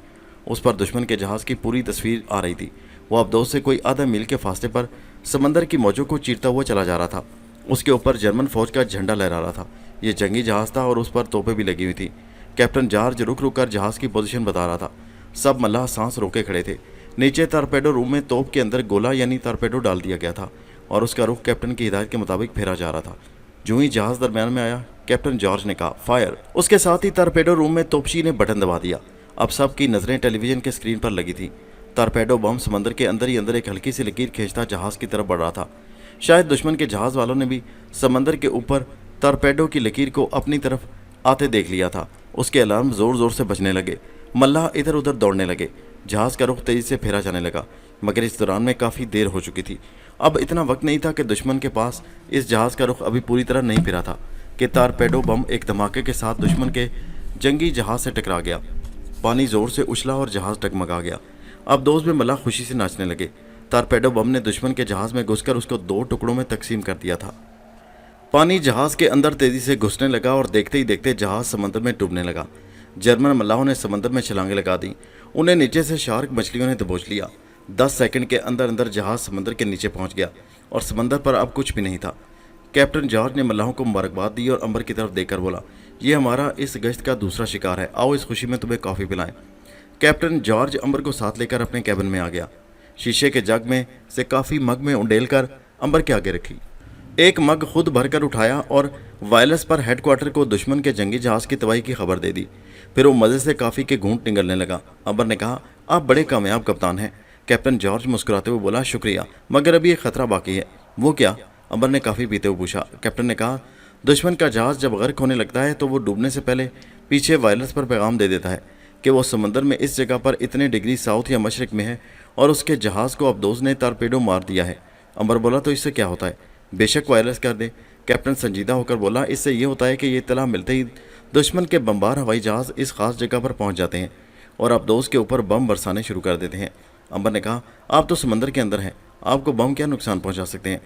उस पर दुश्मन के जहाज़ की पूरी तस्वीर आ रही थी। वो अब दोस्त से कोई आधा मील के फासले पर समंदर की मौजों को चीरता हुआ चला जा रहा था। उसके ऊपर जर्मन फौज का झंडा लहरा रहा था। ये जंगी जहाज़ था और उस पर तोपें भी लगी हुई थी। कैप्टन जॉर्ज रुक रुक कर जहाज़ की पोजीशन बता रहा था। सब मल्लाह सांस रोके खड़े थे। नीचे टारपेडो रूम में तोप के अंदर गोला यानी टारपेडो डाल दिया गया था और उसका रुख कैप्टन की हिदायत के मुताबिक फेरा जा रहा था। जो ही जहाज़ दरमियान में आया, कैप्टन जॉर्ज ने कहा, फायर। उसके साथ ही टारपेडो रूम में तोपची ने बटन दबा दिया। अब सबकी नज़रें टेलीविज़न के स्क्रीन पर लगी थी। टारपेडो बम समंदर के अंदर ही अंदर एक हल्की सी लकीर खींचता जहाज़ की तरफ बढ़ रहा था। शायद दुश्मन के जहाज़ वालों ने भी समंदर के ऊपर टारपेडो की लकीर को अपनी तरफ आते देख लिया था। उसके अलार्म ज़ोर ज़ोर से बजने लगे। मल्लाह इधर उधर दौड़ने लगे। जहाज़ का रुख तेज़ी से फेरा जाने लगा, मगर इस दौरान में काफ़ी देर हो चुकी थी। अब इतना वक्त नहीं था कि दुश्मन के पास इस जहाज़ का रुख अभी पूरी तरह नहीं फिरा था कि टारपेडो बम एक धमाके के साथ दुश्मन के जंगी जहाज़ से टकरा गया। पानी ज़ोर से उछला और जहाज़ डगमगा गया। अब दोस्त में मल्लाह खुशी से नाचने लगे। टारपेडो बम ने दुश्मन के जहाज़ में घुसकर उसको 2 टुकड़ों में तकसीम कर दिया था। पानी जहाज़ के अंदर तेज़ी से घुसने लगा और देखते ही देखते जहाज़ समंदर में डूबने लगा। जर्मन मल्लाहों ने समंदर में छलांगें लगा दी। उन्हें नीचे से शार्क मछलियों ने दबोच लिया। 10 सेकंड के अंदर अंदर जहाज़ समंदर के नीचे पहुंच गया और समंदर पर अब कुछ भी नहीं था। कैप्टन जॉर्ज ने मल्लाहों को मुबारकबाद दी और अंबर की तरफ देखकर बोला, ये हमारा इस गश्त का दूसरा शिकार है, आओ इस खुशी में तुम्हें कॉफ़ी पिलाएं। कैप्टन जॉर्ज अंबर को साथ लेकर अपने कैबिन में आ गया। शीशे के जग में से काफ़ी मग में उंडेल कर अंबर के आगे रखी। एक मग खुद भरकर उठाया और वायरलेस पर हेडक्वार्टर को दुश्मन के जंगी जहाज़ की तबाही की खबर दे दी। फिर वो मज़े से काफ़ी के घूंट निगलने लगा। अंबर ने कहा, आप बड़े कामयाब कप्तान हैं। कैप्टन जॉर्ज मुस्कुराते हुए बोला, शुक्रिया, मगर अभी एक ख़तरा बाकी है। वो क्या? अंबर ने काफ़ी पीते हुए पूछा। कैप्टन ने कहा, दुश्मन का जहाज़ जब गर्क होने लगता है तो वो डूबने से पहले पीछे वायरलेस पर पैगाम दे देता है कि वो समंदर में इस जगह पर इतने डिग्री साउथ या मशरक में है और उसके जहाज़ को अब दोस्त ने टारपेडो मार दिया है। अंबर बोला, तो इससे क्या होता है? बेशक वायरलेस कर दे। कैप्टन संजीदा होकर बोला, इससे ये होता है कि ये इत्तला मिलते ही दुश्मन के बमबार हवाई जहाज़ इस खास जगह पर पहुंच जाते हैं और अब दोस्त के ऊपर बम बरसाने शुरू कर देते हैं। अंबर ने कहा, आप तो समंदर के अंदर हैं, आपको बम क्या नुकसान पहुंचा सकते हैं?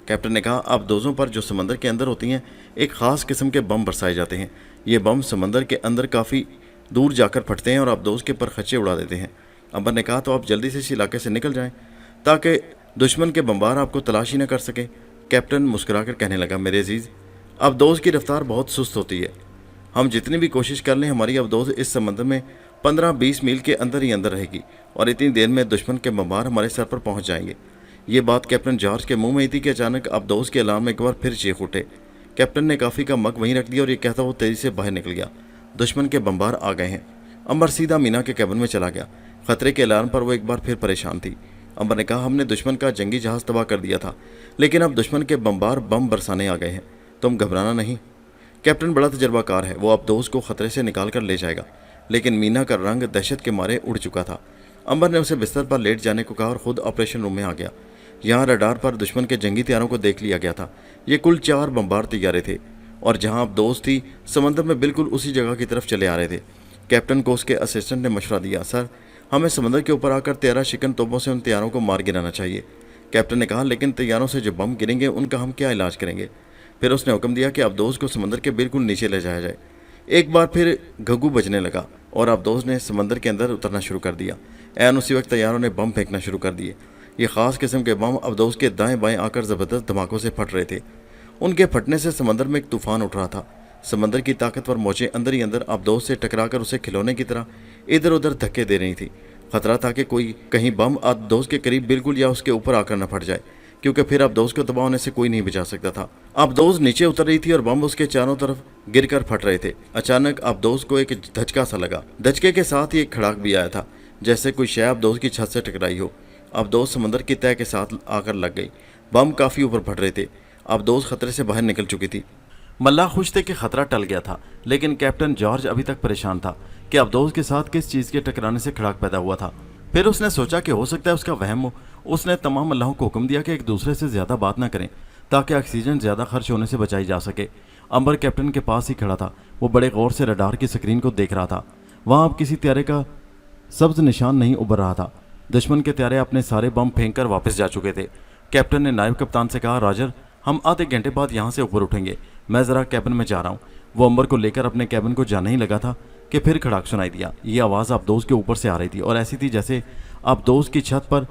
कैप्टन ने कहा, अब दोस्तों पर जो समंदर के अंदर होती हैं एक ख़ास किस्म के बम बरसाए जाते हैं। ये बम समंदर के अंदर काफ़ी दूर जाकर फटते हैं और आप दोस्त के पर खच्चे उड़ा देते हैं। अंबर ने कहा, तो आप जल्दी से इस इलाके से निकल जाएं ताकि दुश्मन के बमबार आपको तलाशी न कर सके। कैप्टन मुस्कुराकर कहने लगा, मेरे अजीज़, अब दोस्त की रफ्तार बहुत सुस्त होती है। हम जितनी भी कोशिश कर लें, हमारी अब दोस्त इस समंदर में 15-20 मील के अंदर ही अंदर रहेगी और इतनी देर में दुश्मन के बमबार हमारे सर पर पहुंच जाएंगे। یہ بات کیپٹن جارج کے منہ میں ہی تھی کہ اچانک ابدوس کے الارم ایک بار پھر چیخ اٹھے۔ کیپٹن نے کافی کا مگ وہیں رکھ دیا اور یہ کہتا وہ تیزی سے باہر نکل گیا، دشمن کے بمبار آ گئے ہیں۔ امبر سیدھا مینا کے کیبن میں چلا گیا۔ خطرے کے الارم پر وہ ایک بار پھر پریشان تھی۔ امبر نے کہا ہم نے دشمن کا جنگی جہاز تباہ کر دیا تھا، لیکن اب دشمن کے بمبار بم برسانے آ گئے ہیں، تم گھبرانا نہیں۔ کیپٹن بڑا تجربہ کار ہے، وہ ابدوس کو خطرے سے نکال کر لے جائے گا، لیکن مینا کا رنگ دہشت کے مارے اڑ چکا تھا۔ امبر نے اسے بستر پر لیٹ جانے کو کہا اور خود آپریشن روم میں آ گیا۔ یہاں رڈار پر دشمن کے جنگی طیاروں کو دیکھ لیا گیا تھا۔ یہ کل 4 بمبار طیارے تھے اور جہاں ابدوس تھی سمندر میں بالکل اسی جگہ کی طرف چلے آ رہے تھے۔ کیپٹن کو اس کے اسسٹنٹ نے مشورہ دیا، سر ہمیں سمندر کے اوپر آ کر 13 شکن توپوں سے ان طیاروں کو مار گرانا چاہیے۔ کیپٹن نے کہا لیکن طیاروں سے جو بم گریں گے ان کا ہم کیا علاج کریں گے؟ پھر اس نے حکم دیا کہ ابدوس کو سمندر کے بالکل نیچے لے جایا جائے۔ ایک بار پھر گھگو بجنے لگا اور ابدوس نے سمندر کے اندر اترنا شروع کر دیا۔ عین اسی وقت طیاروں نے بم پھینکنا شروع کر دیے۔ یہ خاص قسم کے بم ابدوس کے دائیں بائیں آ کر زبردست دھماکوں سے پھٹ رہے تھے۔ ان کے پھٹنے سے سمندر میں ایک طوفان اٹھ رہا تھا۔ سمندر کی طاقتور موجیں اندر ہی اندر ابدوس سے ٹکرا کر اسے کھلونے کی طرح ادھر ادھر دھکے دے رہی تھی۔ خطرہ تھا کہ کوئی کہیں بم ابدوس کے قریب بالکل یا اس کے اوپر آ کر نہ پھٹ جائے، کیونکہ پھر ابدوس کو تباہ ہونے سے کوئی نہیں بچا سکتا تھا۔ ابدوس نیچے اتر رہی تھی اور بم اس کے چاروں طرف گر کر پھٹ رہے تھے۔ اچانک ابدوس کو ایک دھچکا سا لگا۔ دھچکے کے ساتھ ہی ایک کھڑاک بھی آیا تھا، جیسے کوئی شے ابدوس کی چھت سے ٹکرائی ہو۔ ابدوس سمندر کی تہہ کے ساتھ آ کر لگ گئی۔ بم کافی اوپر پھٹ رہے تھے۔ ابدوس خطرے سے باہر نکل چکی تھی۔ ملاح خوش تھے کہ خطرہ ٹل گیا تھا، لیکن کیپٹن جارج ابھی تک پریشان تھا کہ ابدوس کے ساتھ کس چیز کے ٹکرانے سے کھڑاک پیدا ہوا تھا۔ پھر اس نے سوچا کہ ہو سکتا ہے اس کا وہم ہو۔ اس نے تمام ملاحوں کو حکم دیا کہ ایک دوسرے سے زیادہ بات نہ کریں تاکہ آکسیجن زیادہ خرچ ہونے سے بچائی جا سکے۔ امبر کیپٹن کے پاس ہی کھڑا تھا۔ وہ بڑے غور سے رڈار کی سکرین کو دیکھ رہا تھا۔ وہاں اب کسی طیارے کا سبز نشان نہیں ابھر رہا تھا۔ دشمن کے طیارے اپنے سارے بم پھینک کر واپس جا چکے تھے۔ کیپٹن نے نائب کپتان سے کہا، راجر ہم آدھے گھنٹے بعد یہاں سے اوپر اٹھیں گے، میں ذرا کیبن میں جا رہا ہوں۔ وہ امبر کو لے کر اپنے کیبن کو جانے ہی لگا تھا کہ پھر کھڑاک سنائی دیا۔ یہ آواز ابدوس کے اوپر سے آ رہی تھی اور ایسی تھی جیسے ابدوس کی چھت پر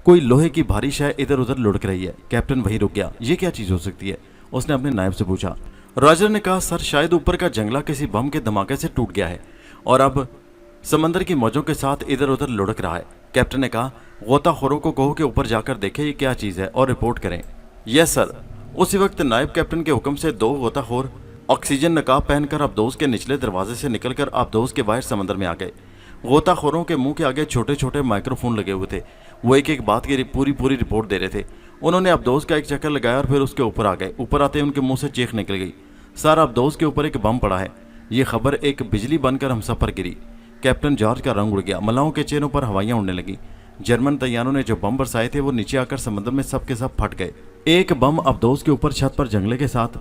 کوئی لوہے کی بھاری شے ادھر ادھر لڑک رہی ہے۔ کیپٹن وہی رک گیا۔ یہ کیا چیز ہو سکتی ہے؟ اس نے اپنے نائب سے پوچھا۔ راجر نے کہا، سر شاید اوپر کا جنگلہ کسی بم کے دھماکے سے ٹوٹ گیا ہے اور اب سمندر کی موجوں کے ساتھ ادھر ادھر لڑک رہا ہے۔ کیپٹن نے کہا، غوطہ خوروں کو کہو کہ اوپر جا کر دیکھیں یہ کیا چیز ہے اور رپورٹ کریں۔ یس سر۔ اسی وقت نائب کیپٹن کے حکم سے 2 غوطہ خور آکسیجن نقاب پہن کر ابدوس کے نچلے دروازے سے نکل کر ابدوس کے باہر سمندر میں آ گئے۔ غوطہ خوروں کے منہ کے آگے چھوٹے چھوٹے مائکرو فون لگے ہوئے تھے۔ وہ ایک ایک بات کی پوری رپورٹ دے رہے تھے۔ انہوں نے ابدوس کا ایک چکر لگایا اور پھر اس کے اوپر آ گئے۔ اوپر آتے ان کے منہ سے چیخ نکل گئی، سر ابدوس کے اوپر ایک بم پڑا ہے۔ یہ خبر ایک بجلی بن کر ہم سب پر گری۔ کیپٹن جارج کا رنگ اڑ گیا۔ ملاحوں کے چہروں پر ہوائیاں اڑنے لگیں۔ جرمن طیاروں نے جو بم برسائے تھے وہ نیچے آ کر سمندر میں سب کے سب پھٹ گئے۔ ایک بم ابدوس کے اوپر چھت پر جنگلے کے ساتھ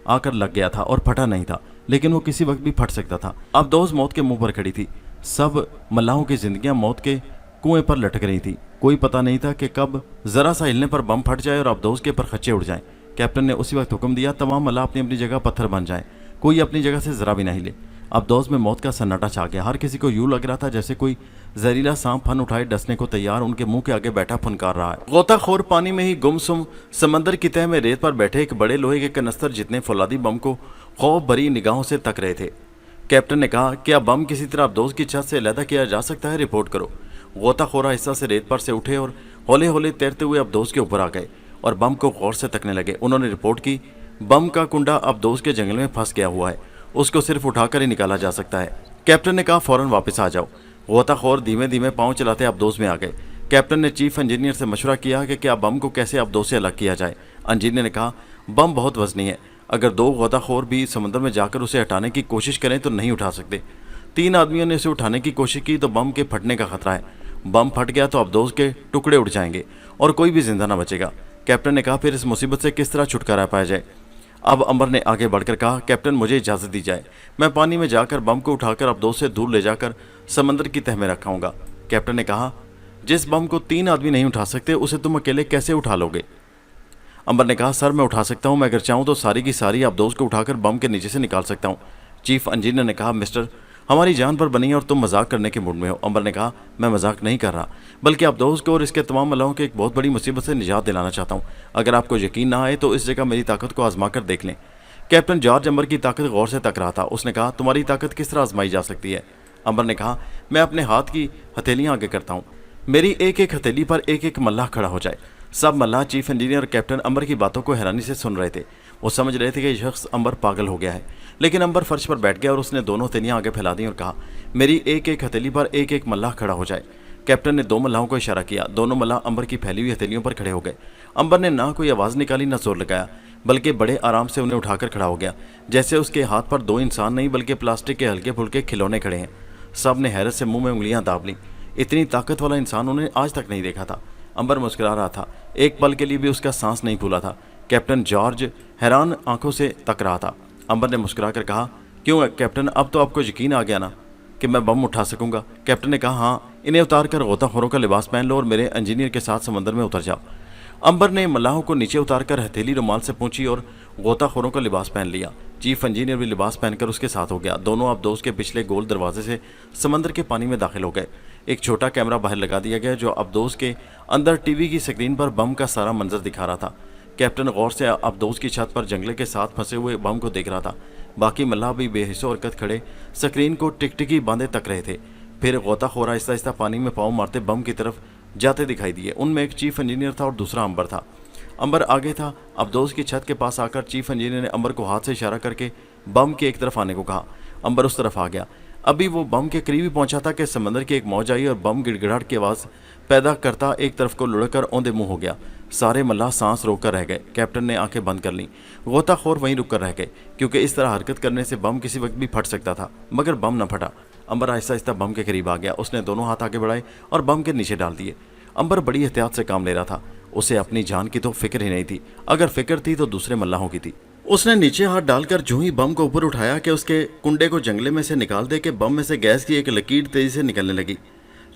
آ کر لگ گیا تھا اور پھٹا نہیں تھا، لیکن وہ کسی وقت بھی پھٹ سکتا تھا۔ ابدوس موت کے منہ پر کھڑی تھی۔ سب ملاحوں کی زندگیاں موت کے کنویں پر لٹک رہی تھی۔ کوئی پتہ نہیں تھا کہ کب ذرا سا ہلنے پر بم پھٹ جائے اور ابدوس کے پر خچے اڑ جائیں۔ کیپٹن نے اسی وقت حکم دیا، تمام ملاح اپنی اپنی جگہ پتھر بن جائیں، کوئی اپنی جگہ سے ذرا بھی نہ ہلے۔ ابدوس میں موت کا سناٹا چھا گیا۔ ہر کسی کو یوں لگ رہا تھا جیسے کوئی زہریلا سانپ پھن اٹھائے ڈسنے کو تیار ان کے منہ کے آگے بیٹھا پھنکار رہا ہے۔ غوطہ خور پانی میں ہی گمسم سمندر کی تہہ میں ریت پر بیٹھے ایک بڑے لوہے کے کنستر جتنے فولادی بم کو خوف بری نگاہوں سے تک رہے تھے۔ کیپٹن نے کہا، کیا بم کسی طرح ابدوس کی چھت سے علیحدہ کیا جا سکتا ہے؟ رپورٹ کرو۔ غوطہ خورہ حصہ سے ریت پر سے اٹھے اور ہولے ہولے تیرتے ہوئے ابدوس کے اوپر آ گئے اور بم کو غور سے تکنے لگے۔ انہوں نے رپورٹ کی، بم کا کنڈا ابدوس کے جنگل میں پھنس گیا ہوا ہے، اس کو صرف اٹھا کر ہی نکالا جا سکتا ہے۔ کیپٹن نے کہا، فوراً واپس آ جاؤ۔ غوطہ خور دھیمے دھیمے پاؤں چلاتے ابدوس میں آ گئے۔ کیپٹن نے چیف انجینئر سے مشورہ کیا کہ کیا بم کو کیسے ابدوس سے الگ کیا جائے۔ انجینئر نے کہا، بم بہت وزنی ہے، اگر 2 غوطہ خور بھی سمندر میں جا کر اسے ہٹانے کی کوشش کریں تو نہیں اٹھا سکتے۔ 3 آدمیوں نے اسے اٹھانے کی کوشش کی تو بم کے پھٹنے کا خطرہ ہے۔ بم پھٹ گیا تو ابدوس کے ٹکڑے اڑ جائیں گے اور کوئی بھی زندہ نہ بچے گا۔ کیپٹن نے کہا، پھر اس مصیبت سے کس طرح چھٹکارا پایا جائے؟ اب امبر نے آگے بڑھ کر کہا، کیپٹن مجھے اجازت دی جائے، میں پانی میں جا کر بم کو اٹھا کر ابدوس سے دور لے جا کر سمندر کی تہہ میں رکھاؤں گا۔ کیپٹن نے کہا، جس بم کو 3 آدمی نہیں اٹھا سکتے اسے تم اکیلے کیسے اٹھا لو گے؟ امبر نے کہا، سر میں اٹھا سکتا ہوں، میں اگر چاہوں تو ساری کی ساری ابدوس کو اٹھا کر بم کے نیچے سے نکال سکتا ہوں۔ چیف انجینئر نے کہا، مسٹر ہماری جان پر بنی ہے اور تم مذاق کرنے کے موڈ میں ہو۔ امبر نے کہا، میں مذاق نہیں کر رہا، بلکہ ابدوس کو اور اس کے تمام ملاحوں کے ایک بہت بڑی مصیبت سے نجات دلانا چاہتا ہوں۔ اگر آپ کو یقین نہ آئے تو اس جگہ میری طاقت کو آزما کر دیکھ لیں۔ کیپٹن جارج امبر کی طاقت غور سے تک رہا تھا۔ اس نے کہا، تمہاری طاقت کس طرح آزمائی جا سکتی ہے؟ امبر نے کہا، میں اپنے ہاتھ کی ہتھیلیاں آگے کرتا ہوں، میری ایک ایک ہتھیلی پر ایک ایک ملاح کھڑا ہو جائے، सब मल्लाह, चीफ इंजीनियर और कैप्टन अंबर की बातों को हैरानी से सुन रहे थे। वो समझ रहे थे कि ये शख्स अंबर पागल हो गया है। लेकिन अंबर फर्श पर बैठ गया और उसने दोनों हथेलियां आगे फैला दी और कहा, मेरी एक एक हथेली पर एक एक मल्लाह खड़ा हो जाए। कैप्टन ने दो मल्लाहों को इशारा किया। दोनों मल्लाह अंबर की फैली हुई हथेलियों पर खड़े हो गए। अंबर ने ना कोई आवाज़ निकाली ना जोर लगाया, बल्कि बड़े आराम से उन्हें उठाकर खड़ा हो गया, जैसे उसके हाथ पर दो इंसान नहीं बल्कि प्लास्टिक के हल्के फुल्के खिलौने खड़े हैं। सब ने हैरत से मुंह में उंगलियां दाब लीं। इतनी ताकत वाला इंसान उन्हें आज तक नहीं देखा था। अंबर मुस्कुरा रहा था। एक पल के लिए भी उसका सांस नहीं फूला था। कैप्टन जॉर्ज हैरान आंखों से तक रहा था। अंबर ने मुस्कुरा कर कहा, क्यों कैप्टन, अब तो आपको यकीन आ गया ना कि मैं बम उठा सकूंगा? कैप्टन ने कहा, हाँ, इन्हें उतार कर गोताखोरों का लिबास पहन लो और मेरे इंजीनियर के साथ समंदर में उतर जाओ। अंबर ने मल्लाहों को नीचे उतारकर हथेली रुमाल से पूंछी और गोताखोरों का लिबास पहन लिया। चीफ इंजीनियर भी लिबास पहनकर उसके साथ हो गया। दोनों अब्दोस के पिछले गोल दरवाजे से समंदर के पानी में दाखिल हो गए। एक छोटा कैमरा बाहर लगा दिया गया जो अब्दोस के अंदर टीवी की स्क्रीन पर बम का सारा मंजर दिखा रहा था। कैप्टन गौर से अब्दोस की छत पर जंगले के साथ फंसे हुए बम को देख रहा था। बाकी मल्लाह भी बेहिस्सो हरकत खड़े स्क्रीन को टिकटिकी बांधे तक रहे थे। फिर गोताखोर आहिस्ता आहिस्ता पानी में पाँव मारते बम की तरफ जाते दिखाई दिए। उनमें एक चीफ इंजीनियर था और दूसरा अंबर था। अंबर आगे था। अब्दोस की छत के पास आकर चीफ इंजीनियर ने अंबर को हाथ से इशारा करके बम के एक तरफ आने को कहा। अंबर उस तरफ आ गया। अभी वो बम के करीब ही पहुंचा था कि समंदर की एक मौज आई और बम गिड़गिड़ाहट की आवाज़ पैदा करता एक तरफ को लुढ़कर औंधे मुंह हो गया। सारे मल्लाह सांस रोक कर रह गए। कैप्टन ने आंखें बंद कर लीं। गोताखोर वहीं रुक कर रह गए, क्योंकि इस तरह हरकत करने से बम किसी वक्त भी फट सकता था, मगर बम न फटा। अंबर आहिस्ता आहिस्ता बम के करीब आ गया। उसने दोनों हाथ आगे बढ़ाए और बम के नीचे डाल दिए। अंबर बड़ी एहतियात से काम ले रहा था। उसे अपनी जान की तो फिक्र ही नहीं थी। अगर फिक्र थी तो दूसरे मल्लाहों की थी। उसने नीचे हाथ डालकर जो ही बम को ऊपर उठाया कि उसके कुंडे को जंगले में से निकाल दे कि बम में से गैस की एक लकीर तेजी से निकलने लगी।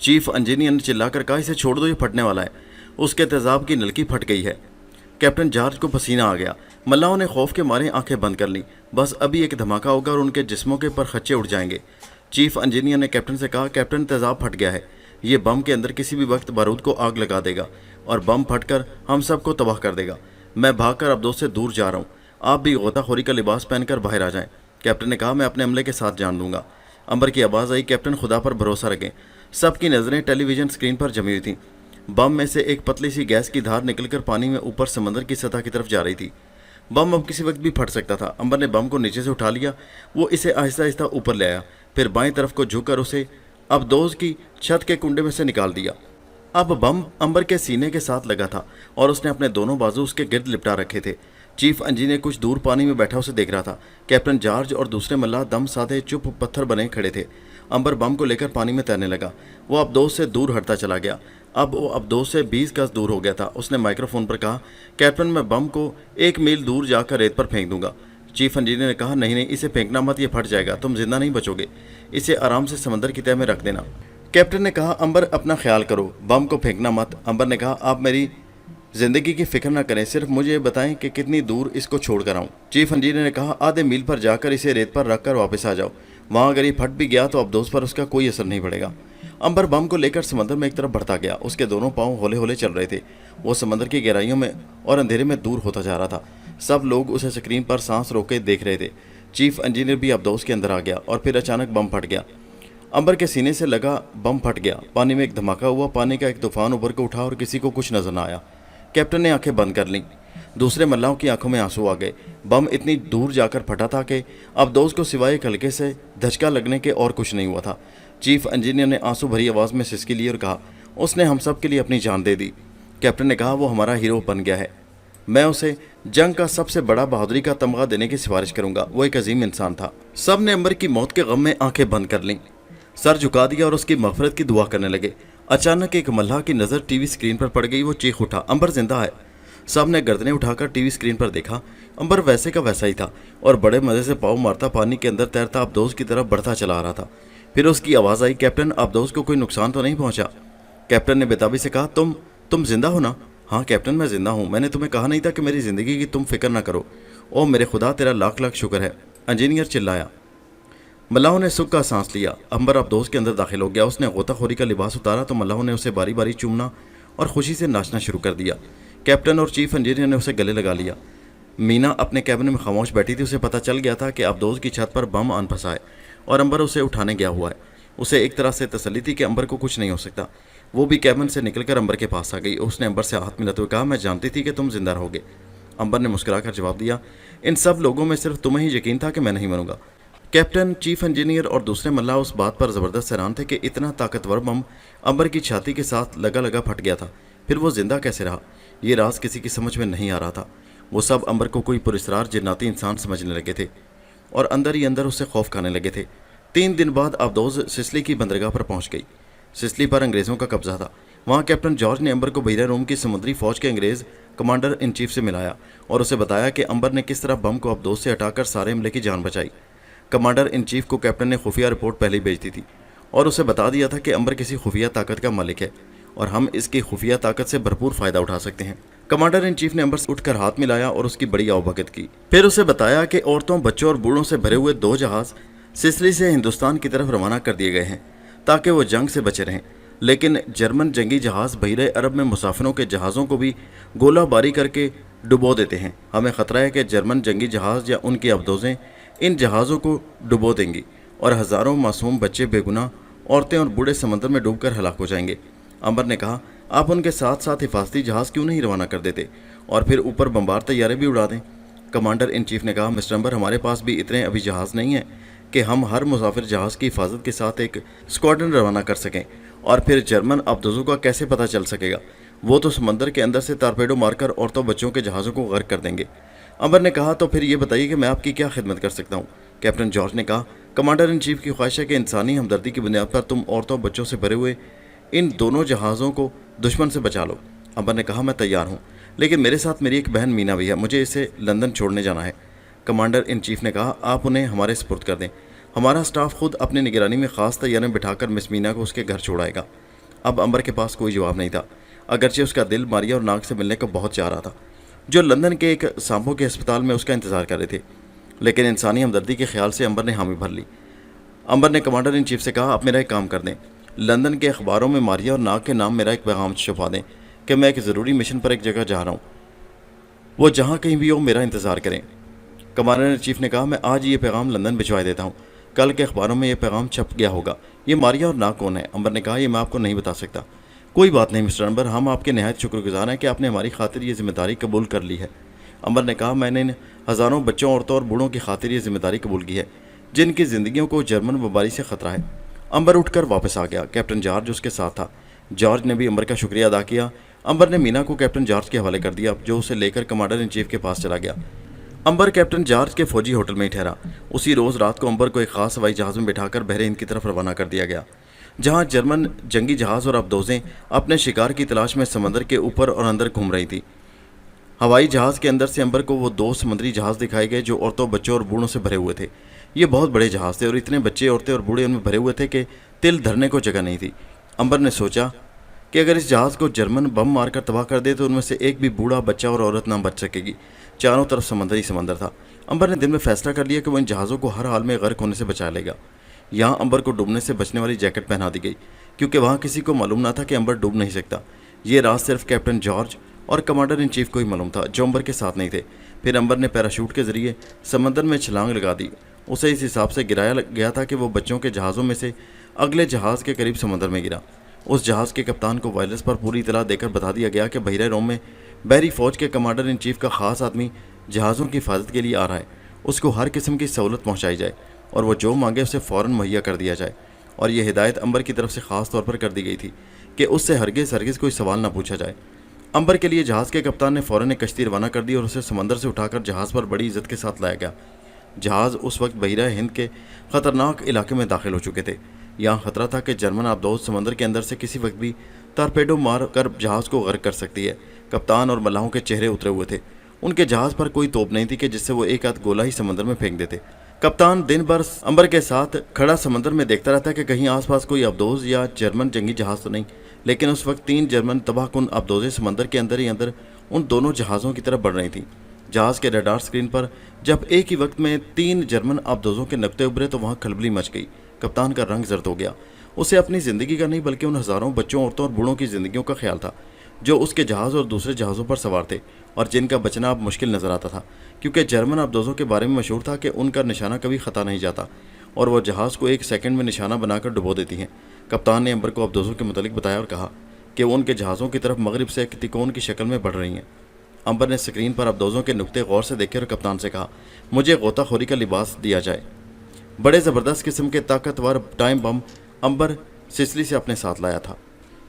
चीफ इंजीनियर ने चिल्लाकर कहा, इसे छोड़ दो, ये फटने वाला है। उसके तेजाब की नलकी फट गई है। कैप्टन जॉर्ज को पसीना आ गया। मल्लाहों ने खौफ के मारे आंखें बंद कर लीं। बस अभी एक धमाका होगा और उनके जिस्मों के पर खच्चे उड़ जाएंगे। चीफ इंजीनियर ने कैप्टन से कहा, कैप्टन, तेजाब फट गया है। ये बम के अंदर किसी भी वक्त बारूद को आग लगा देगा और बम फटकर हम सबको तबाह कर देगा। मैं भागकर अब्दोस से दूर जा रहा हूँ। आप भी गोताखोरी का लिबास पहनकर बाहर आ जाएं। कैप्टन ने कहा, मैं अपने अमले के साथ जान दूंगा। अंबर की आवाज़ आई, कैप्टन, खुदा पर भरोसा रखें। सबकी नज़रें टेलीविज़न स्क्रीन पर जमी हुई थीं। बम में से एक पतली सी गैस की धार निकलकर पानी में ऊपर समंदर की सतह की तरफ जा रही थी। बम अब किसी वक्त भी फट सकता था। अंबर ने बम को नीचे से उठा लिया। वो इसे आहिस्ता आहिस्ता ऊपर ले आया, फिर बाएं तरफ को झुककर उसे अब्दोस की छत के कुंडे में से निकाल दिया। अब बम अंबर के सीने के साथ लगा था और उसने अपने दोनों बाजू उसके गिर्द लिपटा रखे थे। चीफ इंजीनियर कुछ दूर पानी में बैठा उसे देख रहा था। कैप्टन जॉर्ज और दूसरे मल्लाह दम साधे चुप पत्थर बने खड़े थे। अंबर बम को लेकर पानी में तैरने लगा। वो अब्दोस से दूर हटता चला गया। अब वो अब्दोस से 20 गज दूर हो गया था। उसने माइक्रोफोन पर कहा, कैप्टन, मैं बम को 1 मील दूर जाकर रेत पर फेंक दूंगा। चीफ इंजीनियर ने कहा, नहीं नहीं, इसे फेंकना मत, ये फट जाएगा, तुम जिंदा नहीं बचोगे। इसे आराम से समंदर की तह में रख देना। कैप्टन ने कहा, अंबर, अपना ख्याल करो, बम को फेंकना मत। अंबर ने कहा, आप मेरी ज़िंदगी की फिक्र ना करें, सिर्फ मुझे ये बताएं कि कितनी दूर इसको छोड़ कर आऊँ। चीफ इंजीनियर ने कहा, आधे मील पर जाकर इसे रेत पर रख कर वापस आ जाओ। वहाँ अगर ये फट भी गया तो अब्दोस पर उसका कोई असर नहीं पड़ेगा। अंबर बम को लेकर समंदर में एक तरफ बढ़ता गया। उसके दोनों पाँव होले होले चल रहे थे। वो समंदर की गहराइयों में और अंधेरे में दूर होता जा रहा था। सब लोग उसे स्क्रीन पर सांस रोके देख रहे थे। चीफ इंजीनियर भी अब्दोस के अंदर आ गया और फिर अचानक बम फट गया। अंबर के सीने से लगा बम फट गया। पानी में एक धमाका हुआ। पानी का एक तूफान उभर को उठा और किसी को कुछ नजर न आया। कैप्टन ने आंखें बंद कर लीं। दूसरे मल्लाहों की आंखों में आंसू आ गए। बम इतनी दूर जाकर फटा था कि अब्दोस को सिवाय एक हल्के से धचका लगने के और कुछ नहीं हुआ था। चीफ इंजीनियर ने आंसू भरी आवाज़ में सिसकी ली और कहा, उसने हम सब के लिए अपनी जान दे दी। कैप्टन ने कहा, वो हमारा हीरो बन गया है। मैं उसे जंग का सबसे बड़ा बहादुरी का तमगा देने की सिफारिश करूंगा। वो एक अजीम इंसान था। सब ने अंबर की मौत के गम में आंखें बंद कर लीं, सर झुका दिया और उसकी मगफरत की दुआ करने लगे। अचानक एक मल्लाह की नज़र टीवी स्क्रीन पर पड़ गई। वो चीख उठा, अंबर जिंदा है। सब ने गर्दनें उठाकर टीवी स्क्रीन पर देखा। अंबर वैसे का वैसा ही था और बड़े मज़े से पाँव मारता पानी के अंदर तैरता अब्दोस की तरफ बढ़ता चला आ रहा था। फिर उसकी आवाज़ आई, कैप्टन, अब्दोस को कोई नुकसान तो नहीं पहुंचा? कैप्टन ने बेताबी से कहा, तुम जिंदा हो ना? हाँ कैप्टन, मैं जिंदा हूँ। मैंने तुम्हें कहा नहीं था कि मेरी ज़िंदगी की तुम फिक्र ना करो? ओह मेरे खुदा, तेरा लाख लाख शुक्र है, इंजीनियर चिल्लाया। मल्लाहों ने सुख का सांस लिया। अंबर अब्दोस के अंदर दाखिल हो गया। उसने गोताखोरी का लिबास उतारा तो मल्लाहों ने उसे बारी बारी चूमना और खुशी से नाचना शुरू कर दिया। कैप्टन और चीफ इंजीनियर ने उसे गले लगा लिया। मीना अपने कैबिन में खामोश बैठी थी। उसे पता चल गया था कि अब्दोस की छत पर बम आन फंसा है और अंबर उसे उठाने गया हुआ है। उसे एक तरह से तसल्ली थी कि अंबर को कुछ नहीं हो सकता। वो भी कैबिन से निकलकर अंबर के पास आ गई। उसने अंबर से हाथ मिलाते हुए कहा, मैं जानती थी कि तुम जिंदा रहोगे। अंबर ने मुस्कुराकर जवाब दिया, इन सब लोगों में सिर्फ तुम्हें ही यकीन था कि मैं नहीं मरूंगा। कैप्टन, चीफ इंजीनियर और दूसरे मल्लाह उस बात पर ज़बरदस्त हैरान थे कि इतना ताकतवर बम अंबर की छाती के साथ लगा लगा फट गया था, फिर वो जिंदा कैसे रहा? ये राज किसी की समझ में नहीं आ रहा था। वो सब अंबर को कोई पुरस्कार जिन्नाती इंसान समझने लगे थे और अंदर ही अंदर उससे खौफ खाने लगे थे। 3 दिन बाद अब्दोज सिसली की बंदरगाह पर पहुंच गई। सिसली पर अंग्रेज़ों का कब्जा था। वहाँ कैप्टन जॉर्ज ने अंबर को बहिरा रोम की समुद्री फौज के अंग्रेज़ कमांडर इन चीफ से मिलाया और उसे बताया कि अंबर ने किस तरह बम को अब्दोज से हटाकर सारे हमले की जान बचाई। कमांडर इन चीफ को कैप्टन ने खुफिया रिपोर्ट पहले ही भेज दी थी और उसे बता दिया था कि अंबर किसी खुफिया ताकत का मालिक है और हम इसकी खुफिया ताकत से भरपूर फ़ायदा उठा सकते हैं। कमांडर इन चीफ ने अंबर से उठकर हाथ मिलाया और उसकी बड़ी आवभगत की। फिर उसे बताया कि औरतों, बच्चों और बूढ़ों से भरे हुए 2 जहाज़ सिसली से हिंदुस्तान की तरफ रवाना कर दिए गए हैं ताकि वो जंग से बचे रहें, लेकिन जर्मन जंगी जहाज़ बहिरे अरब में मुसाफिरों के जहाज़ों को भी गोलाबारी करके डुबो देते हैं। हमें ख़तरा है कि जर्मन जंगी जहाज़ या उनकी अबदोज़ें इन जहाज़ों को डुबो देंगी और हज़ारों मासूम बच्चे, बेगुनाह औरतें और बूढ़े समंदर में डूबकर हलाक हो जाएंगे। अंबर ने कहा, आप उनके साथ साथ हिफाजती जहाज़ क्यों नहीं रवाना कर देते और फिर ऊपर बम्बार तैयारे भी उड़ा दें? कमांडर इन चीफ ने कहा, मिस्टर अंबर, हमारे पास भी इतने अभी जहाज़ नहीं हैं कि हम हर मुसाफिर जहाज़ की हिफाजत के साथ एक स्क्वाड्रन रवाना कर सकें और फिर जर्मन अबदोज़ों का कैसे पता चल सकेगा? वो तो समंदर के अंदर से टारपेडो मारकर औरतों बच्चों के जहाज़ों को गर्क कर देंगे। अंबर ने कहा, तो फिर ये बताइए कि मैं आपकी क्या खिदमत कर सकता हूँ? कैप्टन जॉर्ज ने कहा, कमांडर इन चीफ की ख्वाहिश है कि इंसानी हमदर्दी की बुनियाद पर तुम औरतों बच्चों से भरे हुए इन दोनों जहाज़ों को दुश्मन से बचा लो। अंबर ने कहा, मैं तैयार हूँ, लेकिन मेरे साथ मेरी एक बहन मीना भी है, मुझे इसे लंदन छोड़ने जाना है। कमांडर इन चीफ ने कहा, आप उन्हें हमारे सुपुर्द कर दें। हमारा स्टाफ खुद अपनी निगरानी में ख़ास तैयारी में बिठाकर मिस मीना को उसके घर छोड़ाएगा। अब अंबर के पास कोई जवाब नहीं था, अगरचे उसका दिल मारिया और नाग से मिलने को बहुत चाह रहा था, जो लंदन के एक सांपों के अस्पताल में उसका इंतज़ार कर रहे थे। लेकिन इंसानी हमदर्दी के ख्याल से अंबर ने हामी भर ली। अंबर ने कमांडर इन चीफ से कहा, आप मेरा एक काम कर दें, लंदन के अखबारों में मारिया और नाग के नाम मेरा एक पैगाम छपवा दें कि मैं एक ज़रूरी मिशन पर एक जगह जा रहा हूँ, वो जहाँ कहीं भी हो मेरा इंतज़ार करें। कमांडर इन चीफ ने कहा, मैं आज ये पैगाम लंदन भिजवा देता हूँ, कल के अखबारों में ये पैगाम छप गया होगा। ये मारिया और नाग कौन है? अंबर ने कहा, ये मैं आपको नहीं बता सकता। कोई बात नहीं मिस्टर अंबर, हम आपके नहायत शुक्रगुजार हैं कि आपने हमारी खातिर ये जिम्मेदारी कबूल कर ली है। अंबर ने कहा, मैंने इन हज़ारों बच्चों, औरतों और बूढ़ों की खातिर ये जिम्मेदारी कबूल की है जिनकी ज़िंदगियों को जर्मन बमबारी से ख़तरा है। अंबर उठकर वापस आ गया। कैप्टन जॉर्ज उसके साथ था। जॉर्ज ने भी अंबर का शुक्रिया अदा किया। अंबर ने मीना को कैप्टन जॉर्ज के हवाले कर दिया, जो उसे लेकर कमांडर इन चीफ के पास चला गया। अंबर कैप्टन जॉर्ज के फौजी होटल में ही ठहरा। उसी रोज़ रात को अंबर को एक ख़ास हवाई जहाज़ में बिठाकर बहरे हिंद की तरफ रवाना कर दिया गया, जहाँ जर्मन जंगी जहाज़ और अबदोज़ें अपने शिकार की तलाश में समंदर के ऊपर और अंदर घूम रही थी। हवाई जहाज़ के अंदर से अंबर को वो 2 समुद्री जहाज़ दिखाए गए जो औरतों, बच्चों और बूढ़ों से भरे हुए थे। ये बहुत बड़े जहाज़ थे और इतने बच्चे, औरतें और बूढ़े उनमें भरे हुए थे कि तिल धरने को जगह नहीं थी। अंबर ने सोचा कि अगर इस जहाज़ को जर्मन बम मारकर तबाह कर दे तो उनमें से एक भी बूढ़ा, बच्चा और औरत ना बच सकेगी। चारों तरफ समंदर ही समंदर था। अंबर ने दिल में फैसला कर लिया कि वो इन जहाज़ों को हर हाल में गर्क होने से बचा लेगा। यहाँ अंबर को डूबने से बचने वाली जैकेट पहना दी गई, क्योंकि वहाँ किसी को मालूम ना था कि अंबर डूब नहीं सकता। ये राज सिर्फ कैप्टन जॉर्ज और कमांडर इन चीफ को ही मालूम था, जो अंबर के साथ नहीं थे। फिर अंबर ने पैराशूट के जरिए समंदर में छलांग लगा दी। उसे इस हिसाब से गिराया गया था कि वो बच्चों के जहाज़ों में से अगले जहाज़ के करीब समंदर में गिरा। उस जहाज़ के कप्तान को वायरलेस पर पूरी इतला देकर बता दिया गया कि बहिरे रोम में बहरी फ़ौज के कमांडर इन चीफ का ख़ास आदमी जहाज़ों की हिफाजत के लिए आ रहा है। उसको हर किस्म की सहूलत पहुँचाई जाए और वो जो मांगे उसे फ़ौरन मुहैया कर दिया जाए। और यह हिदायत अंबर की तरफ से ख़ास तौर पर कर दी गई थी कि उससे हरगिज़ कोई सवाल ना पूछा जाए। अंबर के लिए जहाज़ के कप्तान ने फ़ौरन एक कश्ती रवाना कर दी और उसे समंदर से उठाकर जहाज़ पर बड़ी इज्जत के साथ लाया गया। जहाज़ उस वक्त बहिरा हिंद के ख़तरनाक इलाके में दाखिल हो चुके थे। यहाँ ख़तरा था कि जर्मन आबदोज़ समंदर के अंदर से किसी वक्त भी टारपेडो मार कर जहाज़ को गर्क कर सकती है। कप्तान और मल्लाहों के चेहरे उतरे हुए थे। उनके जहाज़ पर कोई तोप नहीं थी कि जिससे वो एक आध गोला ही समंदर में फेंक देते। कप्तान दिन भर अंबर के साथ खड़ा समंदर में देखता रहता कि कहीं आसपास कोई अबदोज़ या जर्मन जंगी जहाज़ तो नहीं। लेकिन उस वक्त 3 जर्मन तबाहकुन अबदोज़ें समंदर के अंदर ही अंदर उन दोनों जहाज़ों की तरफ बढ़ रही थीं। जहाज़ के रडार स्क्रीन पर जब एक ही वक्त में 3 जर्मन अबदोज़ों के नक्ते उभरे तो वहाँ खलबली मच गई। कप्तान का रंग जर्द हो गया। उसे अपनी ज़िंदगी का नहीं बल्कि उन हज़ारों बच्चों, औरतों और बूढ़ों की ज़िंदगियों का ख्याल था जो उसके जहाज़ और दूसरे जहाज़ों पर सवार थे और जिनका बचना अब मुश्किल नज़र आता था, क्योंकि जर्मन अबदोज़ों के बारे में मशहूर था कि उनका निशाना कभी ख़ता नहीं जाता और वो जहाज़ को 1 सेकंड में निशाना बनाकर डुबो देती हैं। کپتان نے امبر کو ابدوزوں کے متعلق بتایا اور کہا کہ وہ ان کے جہازوں کی طرف مغرب سے ایک تکون کی شکل میں بڑھ رہی ہیں۔ امبر نے اسکرین پر ابدوزوں کے نقطے غور سے دیکھے اور کپتان سے کہا مجھے غوطہ خوری کا لباس دیا جائے۔ بڑے زبردست قسم کے طاقتور ٹائم بم امبر سسلی سے اپنے ساتھ لایا تھا۔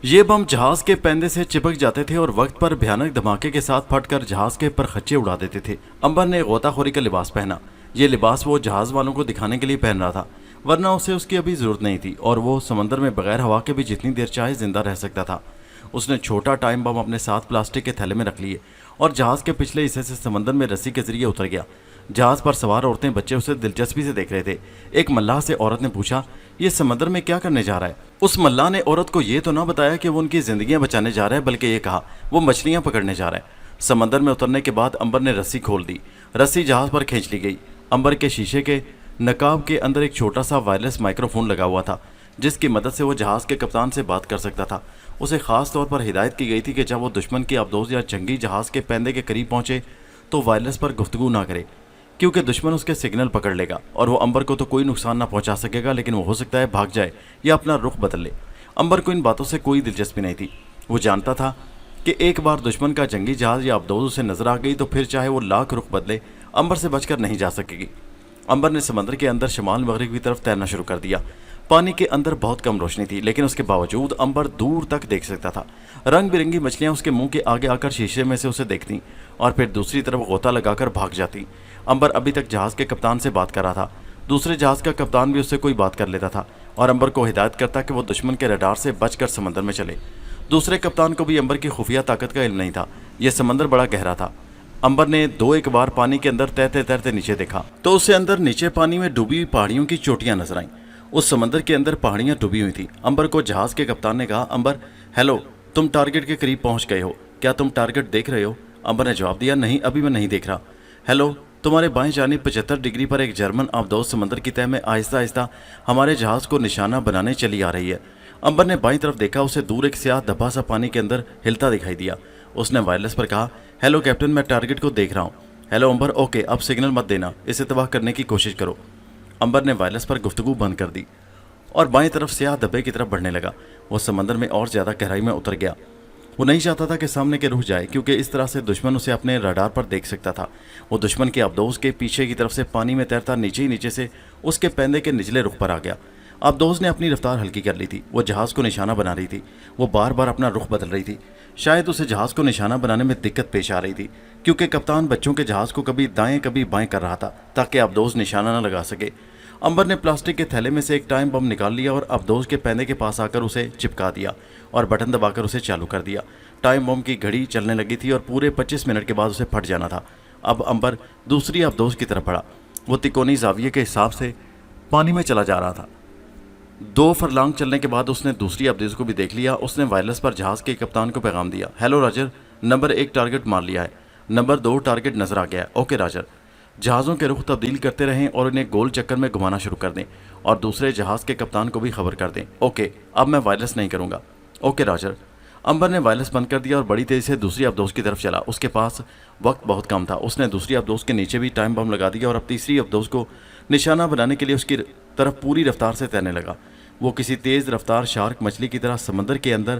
یہ بم جہاز کے پیندے سے چپک جاتے تھے اور وقت پر بھیانک دھماکے کے ساتھ پھٹ کر جہاز کے پرخچے اڑا دیتے تھے۔ امبر نے غوطہ خوری کا لباس پہنا۔ یہ لباس وہ جہاز والوں کو دکھانے کے لیے پہن رہا تھا، ورنہ اسے اس کی ابھی ضرورت نہیں تھی اور وہ سمندر میں بغیر ہوا کے بھی جتنی دیر چاہے زندہ رہ سکتا تھا۔ اس نے چھوٹا ٹائم بم اپنے ساتھ پلاسٹک کے تھیلے میں رکھ لیے اور جہاز کے پچھلے حصے سے سمندر میں رسی کے ذریعے اتر گیا۔ جہاز پر سوار عورتیں بچے اسے دلچسپی سے دیکھ رہے تھے۔ ایک ملاح سے عورت نے پوچھا یہ سمندر میں کیا کرنے جا رہا ہے؟ اس ملاح نے عورت کو یہ تو نہ بتایا کہ وہ ان کی زندگیاں بچانے جا رہا ہے، بلکہ یہ کہا وہ مچھلیاں پکڑنے جا رہا ہے۔ سمندر میں اترنے کے بعد امبر نے رسی کھول دی۔ رسی جہاز پر کھینچ لی گئی۔ امبر کے شیشے کے نقاب کے اندر ایک چھوٹا سا وائرلیس مائکرو فون لگا ہوا تھا جس کی مدد سے وہ جہاز کے کپتان سے بات کر سکتا تھا۔ اسے خاص طور پر ہدایت کی گئی تھی کہ جب وہ دشمن کی ابدوز یا جنگی جہاز کے پیندے کے قریب پہنچے تو وائرلیس پر گفتگو نہ کرے، کیونکہ دشمن اس کے سگنل پکڑ لے گا اور وہ امبر کو تو کوئی نقصان نہ پہنچا سکے گا، لیکن وہ ہو سکتا ہے بھاگ جائے یا اپنا رخ بدل لے۔ امبر کو ان باتوں سے کوئی دلچسپی نہیں تھی۔ وہ جانتا تھا کہ ایک بار دشمن کا جنگی جہاز یا ابدوز اسے نظر آ گئی تو پھر چاہے وہ لاکھ رخ بدلے امبر سے بچ کر نہیں جا سکے گی۔ امبر نے سمندر کے اندر شمال مغرب کی طرف تیرنا شروع کر دیا۔ پانی کے اندر بہت کم روشنی تھی، لیکن اس کے باوجود امبر دور تک دیکھ سکتا تھا۔ رنگ برنگی مچھلیاں اس کے منہ کے آگے آ کر شیشے میں سے اسے دیکھتیں اور پھر دوسری طرف غوطہ لگا کر بھاگ جاتی۔ امبر ابھی تک جہاز کے کپتان سے بات کر رہا تھا۔ دوسرے جہاز کا کپتان بھی اس سے کوئی بات کر لیتا تھا اور امبر کو ہدایت کرتا کہ وہ دشمن کے ریڈار سے بچ کر سمندر میں چلے۔ دوسرے کپتان کو بھی امبر کی خفیہ طاقت کا علم نہیں تھا۔ یہ سمندر بڑا گہرا تھا۔ امبر نے دو ایک بار پانی کے اندر تیرتے تیرتے نیچے دیکھا تو اسے اندر نیچے پانی میں ڈوبی ہوئی پہاڑیوں کی چوٹیاں نظر آئیں۔ اس سمندر کے اندر پہاڑیاں ڈوبی ہوئی تھیں۔ امبر کو جہاز کے کپتان نے کہا امبر ہیلو، تم ٹارگٹ کے قریب پہنچ گئے ہو، کیا تم ٹارگٹ دیکھ رہے ہو؟ امبر نے جواب دیا نہیں، ابھی میں نہیں دیکھ رہا۔ ہیلو، تمہارے بائیں جانب 75 ڈگری پر ایک جرمن ابدوز سمندر کی تہہ میں آہستہ آہستہ ہمارے جہاز کو نشانہ بنانے چلی آ رہی ہے۔ امبر نے بائیں طرف دیکھا، اسے دور ایک سیاہ دھبا سا پانی کے اندر ہلتا دکھائی دیا۔ اس نے وائرلیس پر کہا ہیلو کیپٹن، میں ٹارگٹ کو دیکھ رہا ہوں۔ ہیلو امبر، اوکے، اب سگنل مت دینا، اسے تباہ کرنے کی کوشش کرو۔ امبر نے وائرلیس پر گفتگو بند کر دی اور بائیں طرف سیاہ دھبے کی طرف بڑھنے لگا۔ وہ سمندر میں اور زیادہ گہرائی میں اتر گیا۔ وہ نہیں چاہتا تھا کہ سامنے کے رک جائے، کیونکہ اس طرح سے دشمن اسے اپنے ریڈار پر دیکھ سکتا تھا۔ وہ دشمن کے ابدوز کے پیچھے کی طرف سے پانی میں تیرتا نیچے ہی نیچے سے اس کے پیندے کے نچلے رخ پر آ گیا۔ ابدوز نے اپنی رفتار ہلکی کر لی تھی۔ وہ جہاز کو نشانہ بنا رہی تھی۔ وہ بار بار اپنا رخ بدل رہی تھی۔ شاید اسے جہاز کو نشانہ بنانے میں دقت پیش آ رہی تھی، کیونکہ کپتان بچوں کے جہاز کو کبھی دائیں کبھی بائیں کر رہا تھا تاکہ ابدوز نشانہ نہ لگا سکے۔ امبر نے پلاسٹک کے تھیلے میں سے ایک ٹائم بم نکال لیا اور ابدوز کے پیندے کے پاس آ کر اسے چپکا دیا اور بٹن دبا کر اسے چالو کر دیا۔ ٹائم بم کی گھڑی چلنے لگی تھی اور پورے 25 منٹ کے بعد اسے پھٹ جانا تھا۔ اب امبر دوسری ابدوز کی طرف بڑھا۔ وہ تکونی زاویے کے حساب سے پانی میں چلا جا رہا تھا۔ 2 فرلانگ چلنے کے بعد اس نے دوسری ابدوز کو بھی دیکھ لیا۔ اس نے وائرلیس پر جہاز کے کپتان کو پیغام دیا ہیلو راجر، نمبر 1 ٹارگٹ مار لیا ہے، نمبر 2 ٹارگٹ نظر آ گیا ہے، اوکے راجر۔ جہازوں کے رخ تبدیل کرتے رہیں اور انہیں گول چکر میں گھمانا شروع کر دیں اور دوسرے جہاز کے کپتان کو بھی خبر کر دیں اوکے، اب میں وائرلیس نہیں کروں گا، اوکے راجر۔ امبر نے وائرلیس بند کر دیا اور بڑی تیزی سے دوسری ابدوز کی طرف چلا۔ اس کے پاس وقت بہت کم تھا۔ اس نے دوسری ابدوز کے نیچے بھی ٹائم بم لگا دیا اور اب تیسری ابدوز کو نشانہ بنانے کے لیے اس کی طرف پوری رفتار سے تیرنے لگا۔ وہ کسی تیز رفتار شارک مچھلی کی طرح سمندر کے اندر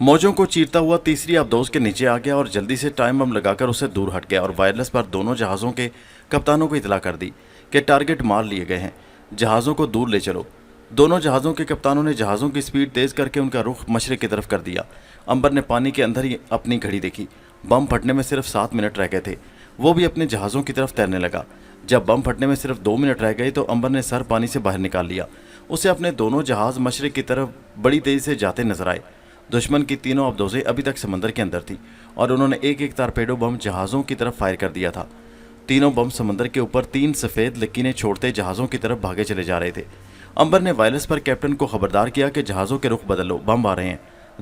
موجوں کو چیرتا ہوا تیسری ابدوز کے نیچے آ گیا اور جلدی سے ٹائم بم لگا کر اسے دور ہٹ گیا اور وائرلیس پر دونوں جہازوں کے کپتانوں کو اطلاع کر دی کہ ٹارگٹ مار لیے گئے ہیں، جہازوں کو دور لے چلو۔ دونوں جہازوں کے کپتانوں نے جہازوں کی سپیڈ تیز کر کے ان کا رخ مشرق کی طرف کر دیا۔ امبر نے پانی کے اندر ہی اپنی گھڑی دیکھی۔ بم پھٹنے میں صرف 7 منٹ رہ گئے تھے۔ وہ بھی اپنے جہازوں کی طرف تیرنے لگا۔ جب بم پھٹنے میں صرف 2 منٹ رہ گئے تو امبر نے سر پانی سے باہر نکال لیا۔ اسے اپنے دونوں جہاز مشرق کی طرف بڑی تیزی سے جاتے نظر آئے۔ دشمن کی تینوں ابدوزیں ابھی تک سمندر کے اندر تھیں اور انہوں نے ایک ایک ٹارپیڈو بم جہازوں کی طرف فائر کر دیا تھا۔ تینوں بم سمندر کے اوپر 3 سفید لکیریں چھوڑتے جہازوں کی طرف بھاگے چلے جا رہے تھے۔ امبر نے وائرلیس پر کیپٹن کو خبردار کیا کہ جہازوں کے رخ بدل لو، بم آ رہے ہیں۔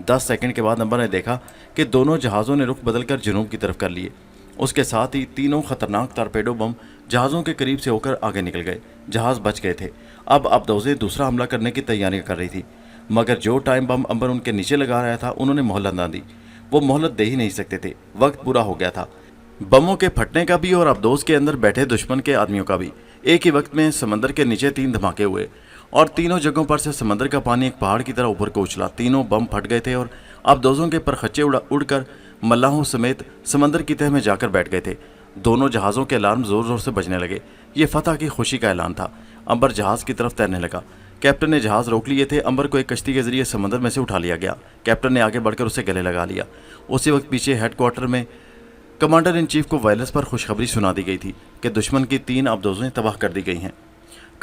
10 سیکنڈ کے بعد امبر نے دیکھا کہ دونوں جہازوں نے رخ بدل کر جنوب کی طرف کر لیے۔ اس کے ساتھ ہی تینوں خطرناک ٹارپیڈو بم جہازوں کے قریب سے ہو کر آگے نکل گئے۔ جہاز بچ گئے تھے۔ اب ابدوزیں دوسرا حملہ کرنے کی تیاریاں کر رہی تھی، مگر جو ٹائم بم امبر ان کے نیچے لگا رہا تھا انہوں نے مہلت نہ دی۔ وہ مہلت دے ہی نہیں سکتے تھے، وقت پورا ہو گیا تھا، بموں کے پھٹنے کا بھی اور ابدوز کے اندر بیٹھے دشمن کے آدمیوں کا بھی۔ ایک ہی وقت میں سمندر کے نیچے 3 دھماکے ہوئے और तीनों जगहों पर से समंदर का पानी एक पहाड़ की तरह ऊपर को उछला। तीनों बम फट गए थे और आबदोजों के परखच्चे उड़कर मल्लाहों समेत समंदर की तह में जाकर बैठ गए थे। दोनों जहाज़ों के अलार्म ज़ोर ज़ोर से बजने लगे। ये फतह की खुशी का ऐलान था। अंबर जहाज़ की तरफ तैरने लगा। कैप्टन ने जहाज़ रोक लिए थे। अंबर को एक कश्ती के जरिए समंदर में से उठा लिया गया। कैप्टन ने आगे बढ़कर उसे गले लगा लिया। उसी वक्त पीछे हेडक्वार्टर में कमांडर इन चीफ को वायरलेस पर खुशखबरी सुना दी गई थी कि दुश्मन की 3 आबदोज़ें तबाह कर दी गई हैं।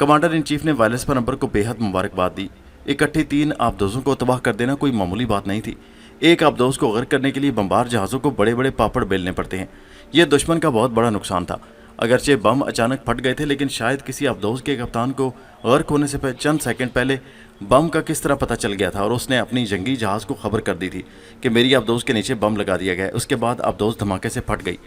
कमांडर इन चीफ ने वायरलेस पर अंबर को बेहद मुबारकबाद दी। इकट्ठी 3 आबदोज़ों को तबाह कर देना कोई मामूली बात नहीं थी। एक आबदोज़ को गर्क करने के लिए बमबार जहाज़ों को बड़े बड़े पापड़ बेलने पड़ते हैं। यह दुश्मन का बहुत बड़ा नुकसान था। अगरचे बम अचानक फट गए थे, लेकिन शायद किसी आबदोज़ के कप्तान को गर्क होने से चंद सेकंड पहले बम का किस तरह पता चल गया था और उसने अपनी जंगी जहाज़ को खबर कर दी थी कि मेरी आबदोज़ के नीचे बम लगा दिया गया है। उसके बाद आबदोज़ धमाके से फट गई।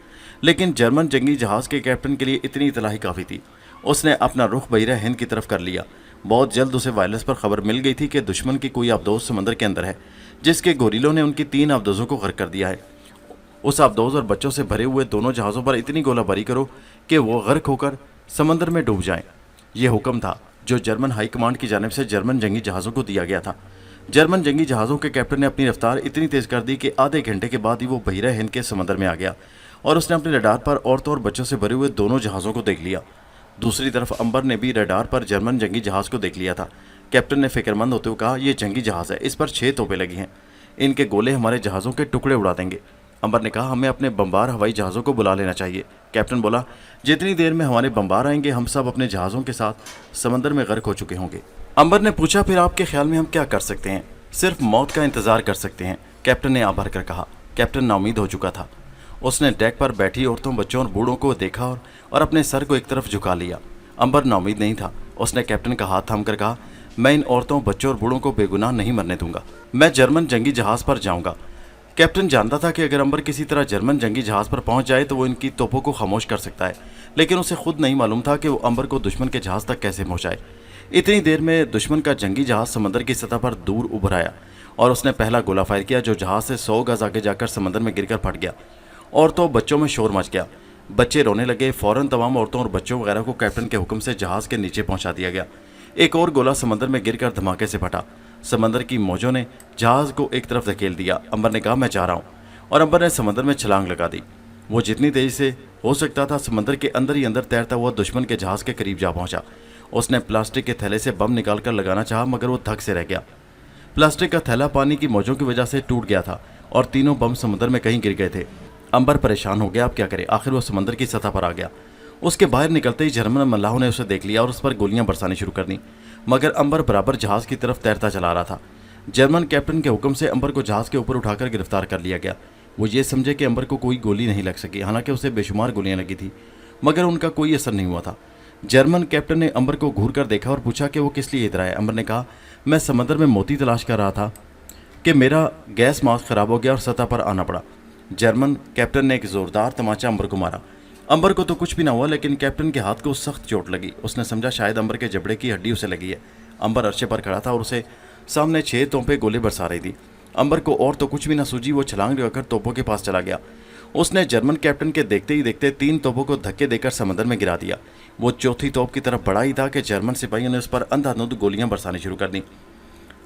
लेकिन जर्मन जंगी जहाज़ के कैप्टन के लिए इतनी इतला ही काफ़ी थी। उसने अपना रुख बहिरा हिंद की तरफ कर लिया। बहुत जल्द उसे वायरलेस पर खबर मिल गई थी कि दुश्मन की कोई आबदोज़ समंदर के अंदर है, जिसके गोरीलों ने उनकी 3 आबदोज़ों को गर्क कर दिया है। उस आबदोज़ और बच्चों से भरे हुए दोनों जहाज़ों पर इतनी गोलाबारी करो कि वो गर्क होकर समंदर में डूब जाएं। ये हुक्म था जो जर्मन हाई कमांड की जानिब से जर्मन जंगी जहाज़ों को दिया गया था। जर्मन जंगी जहाज़ों के कैप्टन ने अपनी रफ्तार इतनी तेज़ कर दी कि आधे घंटे के बाद ही वो बहिरा हिंद के समंदर में आ गया और उसने अपने रडार पर औरतों और बच्चों से भरे हुए दोनों जहाज़ों को देख लिया। दूसरी तरफ अंबर ने भी रडार पर जर्मन जंगी जहाज़ को देख लिया था। कैप्टन ने फिक्रमंद होते हुए कहा, यह जंगी जहाज़ है, इस पर 6 तोपें लगी हैं, इनके गोले हमारे जहाज़ों के टुकड़े उड़ा देंगे। अंबर ने कहा, हमें अपने बमबार हवाई जहाज़ों को बुला लेना चाहिए। कैप्टन बोला, जितनी देर में हमारे बमबार आएंगे हम सब अपने जहाज़ों के साथ समंदर में गर्क हो चुके होंगे। अंबर ने पूछा, फिर आपके ख्याल में हम क्या कर सकते हैं? सिर्फ मौत का इंतज़ार कर सकते हैं, कैप्टन ने आभार कर कहा। कैप्टन नाउमीद हो चुका था। उसने डेक पर बैठी औरतों, बच्चों और बूढ़ों को देखा और अपने सर को एक तरफ झुका लिया। अंबर नाउमीद नहीं था। उसने कैप्टन का हाथ थाम कर कहा, मैं इन औरतों, बच्चों और बूढ़ों को बेगुनाह नहीं मरने दूंगा। मैं जर्मन जंगी जहाज़ पर जाऊंगा। कैप्टन जानता था कि अगर अंबर किसी तरह जर्मन जंगी जहाज़ पर पहुंच जाए तो वो इनकी तोपों को खामोश कर सकता है, लेकिन उसे खुद नहीं मालूम था कि वो अंबर को दुश्मन के जहाज़ तक कैसे पहुंचाए। इतनी देर में दुश्मन का जंगी जहाज़ समंदर की सतह पर दूर उभर आया और उसने पहला गोला फायर किया, जो जहाज़ से 100 गज आगे जाकर समंदर में गिरकर फट गया। औरतों बच्चों में शोर मच गया। बच्चे रोने लगे। फौरन तमाम औरतों और बच्चों वगैरह को कैप्टन के हुक्म से जहाज़ के नीचे पहुंचा दिया गया। एक और गोला समंदर में गिरकर धमाके से फटा। समंदर की मौजों ने जहाज़ को एक तरफ धकेल दिया। अंबर ने कहा, मैं जा रहा हूँ, और अंबर ने समंदर में छलांग लगा दी। वो जितनी तेज़ी से हो सकता था समंदर के अंदर ही अंदर तैरता हुआ दुश्मन के जहाज़ के करीब जा पहुंचा। उसने प्लास्टिक के थैले से बम निकालकर लगाना चाहा, मगर वो धक से रह गया। प्लास्टिक का थैला पानी की मौजों की वजह से टूट गया था और तीनों बम समंदर में कहीं गिर गए थे। अंबर परेशान हो गया, अब क्या करे? आखिर वो समंदर की सतह पर आ गया। उसके बाहर निकलते ही जर्मन मल्लाहों ने उसे देख लिया और उस पर गोलियां बरसानी शुरू कर दी, मगर अंबर बराबर जहाज़ की तरफ तैरता चला रहा था। जर्मन कैप्टन के हुक्म से अंबर को जहाज़ के ऊपर उठाकर गिरफ्तार कर लिया गया। वो ये समझे कि अंबर को कोई गोली नहीं लग सकी, हालांकि उसे बेशुमार गोलियां लगी थी, मगर उनका कोई असर नहीं हुआ था। जर्मन कैप्टन ने अंबर को घूर कर देखा और पूछा कि वो किस लिए इधर आया। अंबर ने कहा, मैं समंदर में मोती तलाश कर रहा था कि मेरा गैस मास्क खराब हो गया और सतह पर आना पड़ा। जर्मन कैप्टन ने एक जोरदार तमाचा अंबर को मारा। अंबर को तो कुछ भी ना हुआ, लेकिन कैप्टन के हाथ को सख्त चोट लगी। उसने समझा शायद अंबर के जबड़े की हड्डी उसे लगी है। अंबर अर्शे पर खड़ा था और उसे सामने 6 तोपें गोले बरसा रही थी। अंबर को और तो कुछ भी ना सूझी। वो छलांग लगाकर तोपों के पास चला गया। उसने जर्मन कैप्टन के देखते ही देखते 3 तोपों को धक्के देकर समंदर में गिरा दिया। वो चौथी तोप की तरफ बढ़ा ही था कि जर्मन सिपाहियों ने उस पर अंधाधुंध गोलियां बरसानी शुरू कर दी।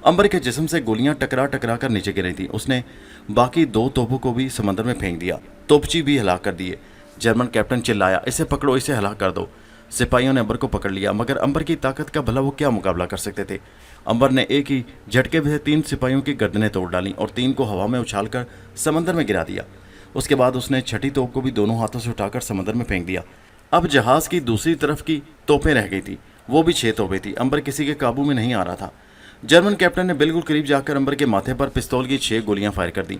अंबर के जिस्म से गोलियां टकरा टकरा कर नीचे गिर रही थी। उसने बाकी 2 तोपों को भी समंदर में फेंक दिया। तोपची भी हलाक कर दिए। जर्मन कैप्टन चिल्लाया, इसे पकड़ो, इसे हलाक कर दो। सिपाहियों ने अंबर को पकड़ लिया, मगर अंबर की ताकत का भला वो क्या मुकाबला कर सकते थे। अंबर ने एक ही झटके में 3 सिपाहियों की गर्दनें तोड़ डाली और 3 को हवा में उछालकर समंदर में गिरा दिया। उसके बाद उसने छठी तोप को भी दोनों हाथों से उठाकर समंदर में फेंक दिया। अब जहाज़ की दूसरी तरफ की तोपें रह गई थी। वो भी 6 तोपें थी। अंबर किसी के काबू में नहीं आ रहा था। जर्मन कैप्टन ने बिल्कुल करीब जाकर अंबर के माथे पर पिस्तौल की 6 गोलियां फायर कर दी।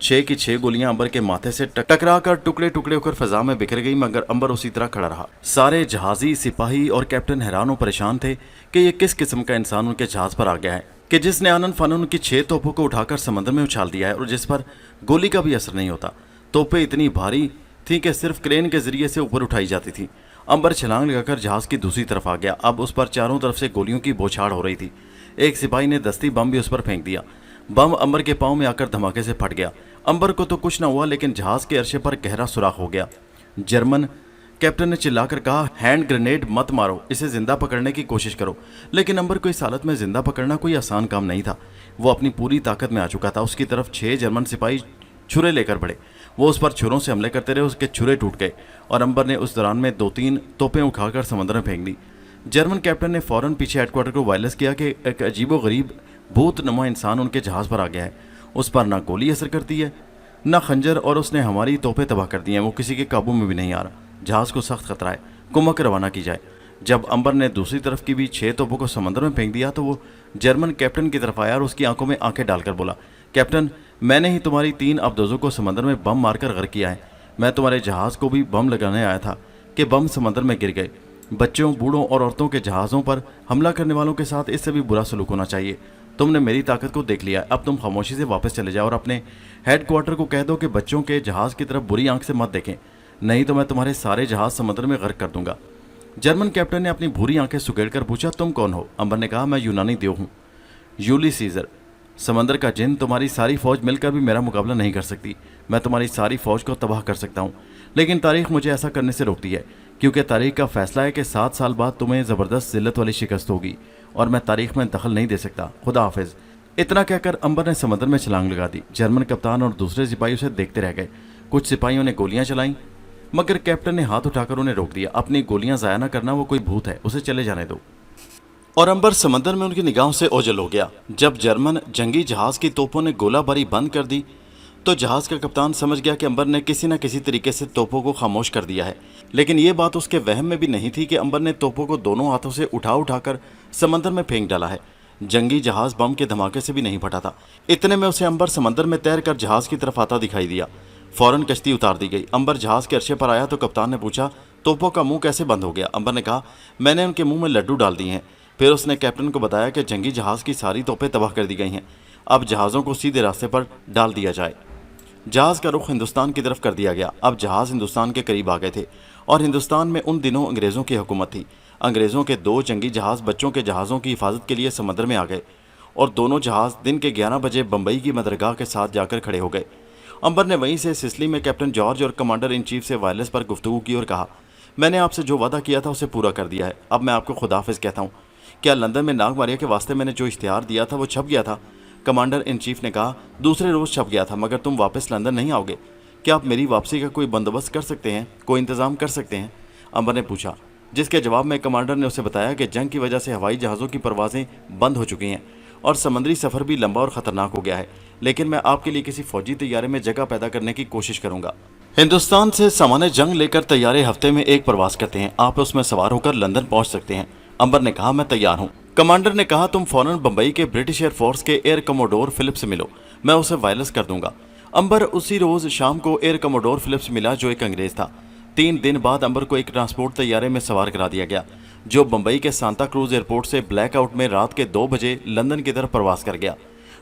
6 की 6 गोलियां अंबर के माथे से टकरा कर टुकड़े टुकड़े होकर फजा में बिखर गई, मगर अंबर उसी तरह खड़ा रहा। सारे जहाजी, सिपाही और कैप्टन हैरान और परेशान थे कि ये किस किस्म का इंसान उनके जहाज पर आ गया है कि जिसने आनन फानन उनकी 6 तोपों को उठाकर समंदर में उछाल दिया है और जिस पर गोली का भी असर नहीं होता। तोपें इतनी भारी थी कि सिर्फ क्रेन के जरिए से ऊपर उठाई जाती थी। अंबर छलांग लगाकर जहाज की दूसरी तरफ आ गया। अब उस पर चारों तरफ से गोलियों की बौछार हो रही थी। एक सिपाही ने दस्ती बम भी उस पर फेंक दिया। बम अंबर के पांव में आकर धमाके से फट गया। अंबर को तो कुछ न हुआ, लेकिन जहाज के अर्शे पर गहरा सुराख हो गया। जर्मन कैप्टन ने चिल्लाकर कहा, हैंड ग्रेनेड मत मारो, इसे जिंदा पकड़ने की कोशिश करो। लेकिन अंबर को इस हालत में जिंदा पकड़ना कोई आसान काम नहीं था। वो अपनी पूरी ताकत में आ चुका था। उसकी तरफ 6 जर्मन सिपाही छुरे लेकर बढ़े। वो उस पर छुरों से हमले करते रहे। उसके छुरे टूट गए और अंबर ने उस दौरान में 2-3 तोपें उठाकर समंदर में फेंक दी। जर्मन कैप्टन ने फौरन पीछे हेडक्वार्टर को वायरलेस किया कि एक अजीबोगरीब भूत नुमा इंसान उनके जहाज़ पर आ गया है। उस पर ना गोली असर करती है ना खंजर, और उसने हमारी तोपें तबाह कर दी हैं। वो किसी के काबू में भी नहीं आ रहा। जहाज़ को सख्त खतरा है, कुमक रवाना की जाए। जब अंबर ने दूसरी तरफ की भी 6 तोपों को समंदर में फेंक दिया तो वो जर्मन कैप्टन की तरफ आया और उसकी आंखों में आंखें डालकर बोला, कैप्टन, मैंने ही तुम्हारी 3 अफदोजों को समंदर में बम मारकर गर्क किया है। मैं तुम्हारे जहाज़ को भी बम लगाने आया था कि बम समंदर में गिर गए। बच्चों, बूढ़ों और औरतों के जहाज़ों पर हमला करने वालों के साथ इससे भी बुरा सलूक होना चाहिए। तुमने मेरी ताकत को देख लिया, अब तुम खामोशी से वापस चले जाओ और अपने हेडक्वार्टर को कह दो कि बच्चों के जहाज़ की तरफ बुरी आंख से मत देखें, नहीं तो मैं तुम्हारे सारे जहाज़ समंदर में गर्क कर दूंगा। जर्मन कैप्टन ने अपनी भूरी आंखें सुकेड़कर पूछा, तुम कौन हो? अंबर ने कहा, मैं यूनानी देव हूँ, यूलियस सीजर, समंदर का जिन। तुम्हारी सारी फौज मिलकर भी मेरा मुकाबला नहीं कर सकती। मैं तुम्हारी सारी फौज को तबाह कर सकता हूँ, लेकिन तारीख मुझे ऐसा करने से रोकती है, क्योंकि तारीख का फैसला है कि 7 साल बाद तुम्हें ज़बरदस्त जिल्लत वाली शिकस्त होगी और मैं तारीख में दखल नहीं दे सकता। खुदा हाफिज। इतना कहकर अंबर ने समंदर में छलांग लगा दी। जर्मन कप्तान और दूसरे सिपाही उसे देखते रह गए। कुछ सिपाहियों ने गोलियां चलाईं, मगर कैप्टन ने हाथ उठाकर उन्हें रोक दिया। अपनी गोलियां ज़ाया न करना, वो कोई भूत है, उसे चले जाने दो। और अंबर समंदर में उनकी निगाहों से ओझल हो गया। जब जर्मन जंगी जहाज़ की तोपों ने गोलाबारी बंद कर दी तो जहाज़ का कप्तान समझ गया कि अंबर ने किसी न किसी तरीके से तोपों को खामोश कर दिया है। लेकिन ये बात उसके वहम में भी नहीं थी कि अंबर ने तोपों को दोनों हाथों से उठाकर समंदर में फेंक डाला है। जंगी जहाज़ बम के धमाके से भी नहीं फटा था। इतने में उसे अंबर समंदर में तैरकर जहाज़ की तरफ आता दिखाई दिया। फौरन कश्ती उतार दी गई। अंबर जहाज़ के अर्शे पर आया तो कप्तान ने पूछा, तोपों का मुंह कैसे बंद हो गया? अंबर ने कहा, मैंने उनके मुंह में लड्डू डाल दिए हैं। फिर उसने कैप्टन को बताया कि जंगी जहाज़ की सारी तोपें तबाह कर दी गई हैं, अब जहाज़ों को सीधे रास्ते पर डाल दिया जाए। जहाज़ का रुख हिंदुस्तान की तरफ कर दिया गया। अब जहाज़ हिंदुस्तान के करीब आ गए थे और हिंदुस्तान में उन दिनों अंग्रेज़ों की हुकूमत थी। अंग्रेज़ों के 2 जंगी जहाज़ बच्चों के जहाज़ों की हिफाजत के लिए समंदर में आ गए और दोनों जहाज़ दिन के 11 बजे बम्बई की बंदरगाह के साथ जाकर खड़े हो गए। अंबर ने वहीं से सिसली में कैप्टन जॉर्ज और कमांडर इन चीफ से वायरलेस पर गुफ्तगू की और कहा, मैंने आपसे जो वादा किया था उसे पूरा कर दिया है। अब मैं आपको खुदाफिज कहता हूँ। क्या लंदन में नागमारिया के वास्ते मैंने जो इश्तिहार दिया था वो छप गया था? कमांडर इन चीफ ने कहा, दूसरे रोज़ छप गया था, मगर तुम वापस लंदन नहीं आओगे। क्या आप मेरी वापसी का कोई बंदोबस्त कर सकते हैं, कोई इंतज़ाम कर सकते हैं? अंबर ने पूछा, जिसके जवाब में कमांडर ने उसे बताया कि जंग की वजह से हवाई जहाज़ों की परवाज़ें बंद हो चुकी हैं और समुद्री सफ़र भी लंबा और ख़तरनाक हो गया है, लेकिन मैं आपके लिए किसी फ़ौजी तैयारे में जगह पैदा करने की कोशिश करूँगा। हिंदुस्तान से सामान जंग लेकर तैयारे हफ्ते में एक प्रवास करते हैं, आप उसमें सवार होकर लंदन पहुँच सकते हैं। अंबर ने कहा, मैं तैयार हूँ। कमांडर ने कहा, तुम फौरन बम्बई के ब्रिटिश एयरफोर्स के एयर कमोडोर फिलिप्स से मिलो, मैं उसे वायरलेस कर दूंगा। अंबर उसी रोज़ शाम को एयर कमोडोर फिलिप्स मिला, जो एक अंग्रेज़ था। 3 दिन बाद अंबर को एक ट्रांसपोर्ट तैयारे में सवार करा दिया गया, जो बम्बई के सांता क्रूज एयरपोर्ट से ब्लैकआउट में रात के 2 बजे लंदन की तरफ प्रवास कर गया।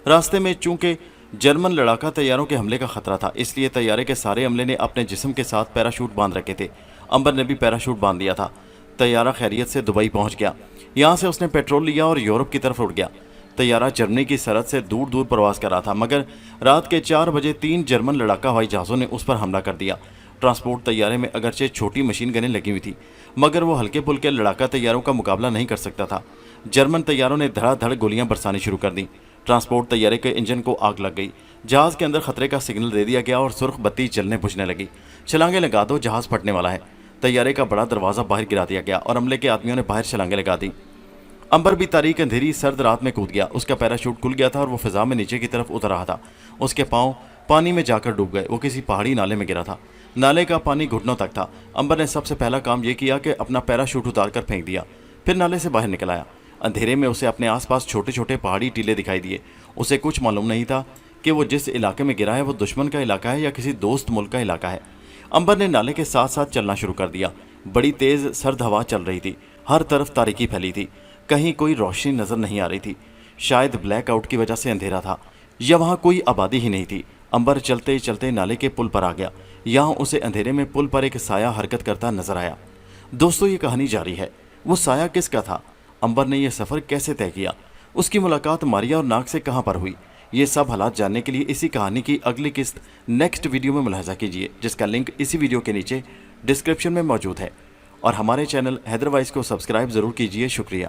रास्ते में चूंकि जर्मन लड़ाका तैयारों के हमले का खतरा था, इसलिए तैयारे के सारे अमले ने अपने जिस्म के साथ पैराशूट बांध रखे थे। अंबर ने भी पैराशूट बांध दिया था। तैयारा खैरियत से दुबई पहुंच गया। यहाँ से उसने पेट्रोल लिया और यूरोप की तरफ उड़ गया। तैयारा जर्मनी की सरहद से दूर दूर प्रवास कर रहा था, मगर रात के 4 बजे 3 जर्मन लड़ाका हवाई जहाज़ों ने उस पर हमला कर दिया। ट्रांसपोर्ट तैयारे में अगरचे छोटी मशीन गनें लगी हुई थी, मगर वो हल्के फुल्के लड़ाका तैयारों का मुकाबला नहीं कर सकता था। जर्मन तैयारों ने धड़ाधड़ गोलियां बरसानी शुरू कर दी। ट्रांसपोर्ट तैयारे के इंजन को आग लग गई। जहाज़ के अंदर खतरे का सिग्नल दे दिया गया और सुर्ख बत्ती जलने बुझने लगी। छलांगे लगा दो, जहाज़ फटने वाला है। तैयारे का बड़ा दरवाज़ा बाहर गिरा दिया गया और अमले के आदमियों ने बाहर छलांगे लगा दी। अंबर भी तारीक अंधेरी सर्द रात में कूद गया। उसका पैराशूट खुल गया था और वो फिजा में नीचे की तरफ उतर रहा था। उसके पाँव पानी में जाकर डूब गए। वो किसी पहाड़ी नाले में गिरा था। नाले का पानी घुटनों तक था। अंबर ने सबसे पहला काम ये किया कि अपना पैराशूट उतार कर फेंक दिया, फिर नाले से बाहर निकल आया। अंधेरे में उसे अपने आसपास छोटे छोटे पहाड़ी टीले दिखाई दिए। उसे कुछ मालूम नहीं था कि वो जिस इलाके में गिरा है वो दुश्मन का इलाका है या किसी दोस्त मुल्क का इलाका है। अंबर ने नाले के साथ साथ चलना शुरू कर दिया। बड़ी तेज़ सर्द हवा चल रही थी। हर तरफ तारीकी फैली थी। कहीं कोई रोशनी नज़र नहीं आ रही थी। शायद ब्लैकआउट की वजह से अंधेरा था या वहाँ कोई आबादी ही नहीं थी। अंबर चलते चलते नाले के पुल पर आ गया। यहाँ उसे अंधेरे में पुल पर एक साया हरकत करता नजर आया। दोस्तों, ये कहानी जारी है। वो साया किसका था? अंबर ने यह सफ़र कैसे तय किया? उसकी मुलाकात मारिया और नाग से कहाँ पर हुई? ये सब हालात जानने के लिए इसी कहानी की अगली किस्त नेक्स्ट वीडियो में मुलाहिजा कीजिए, जिसका लिंक इसी वीडियो के नीचे ڈسکرپشن میں موجود ہے، اور ہمارے چینل حیدر وائس کو سبسکرائب ضرور کیجیے۔ شکریہ۔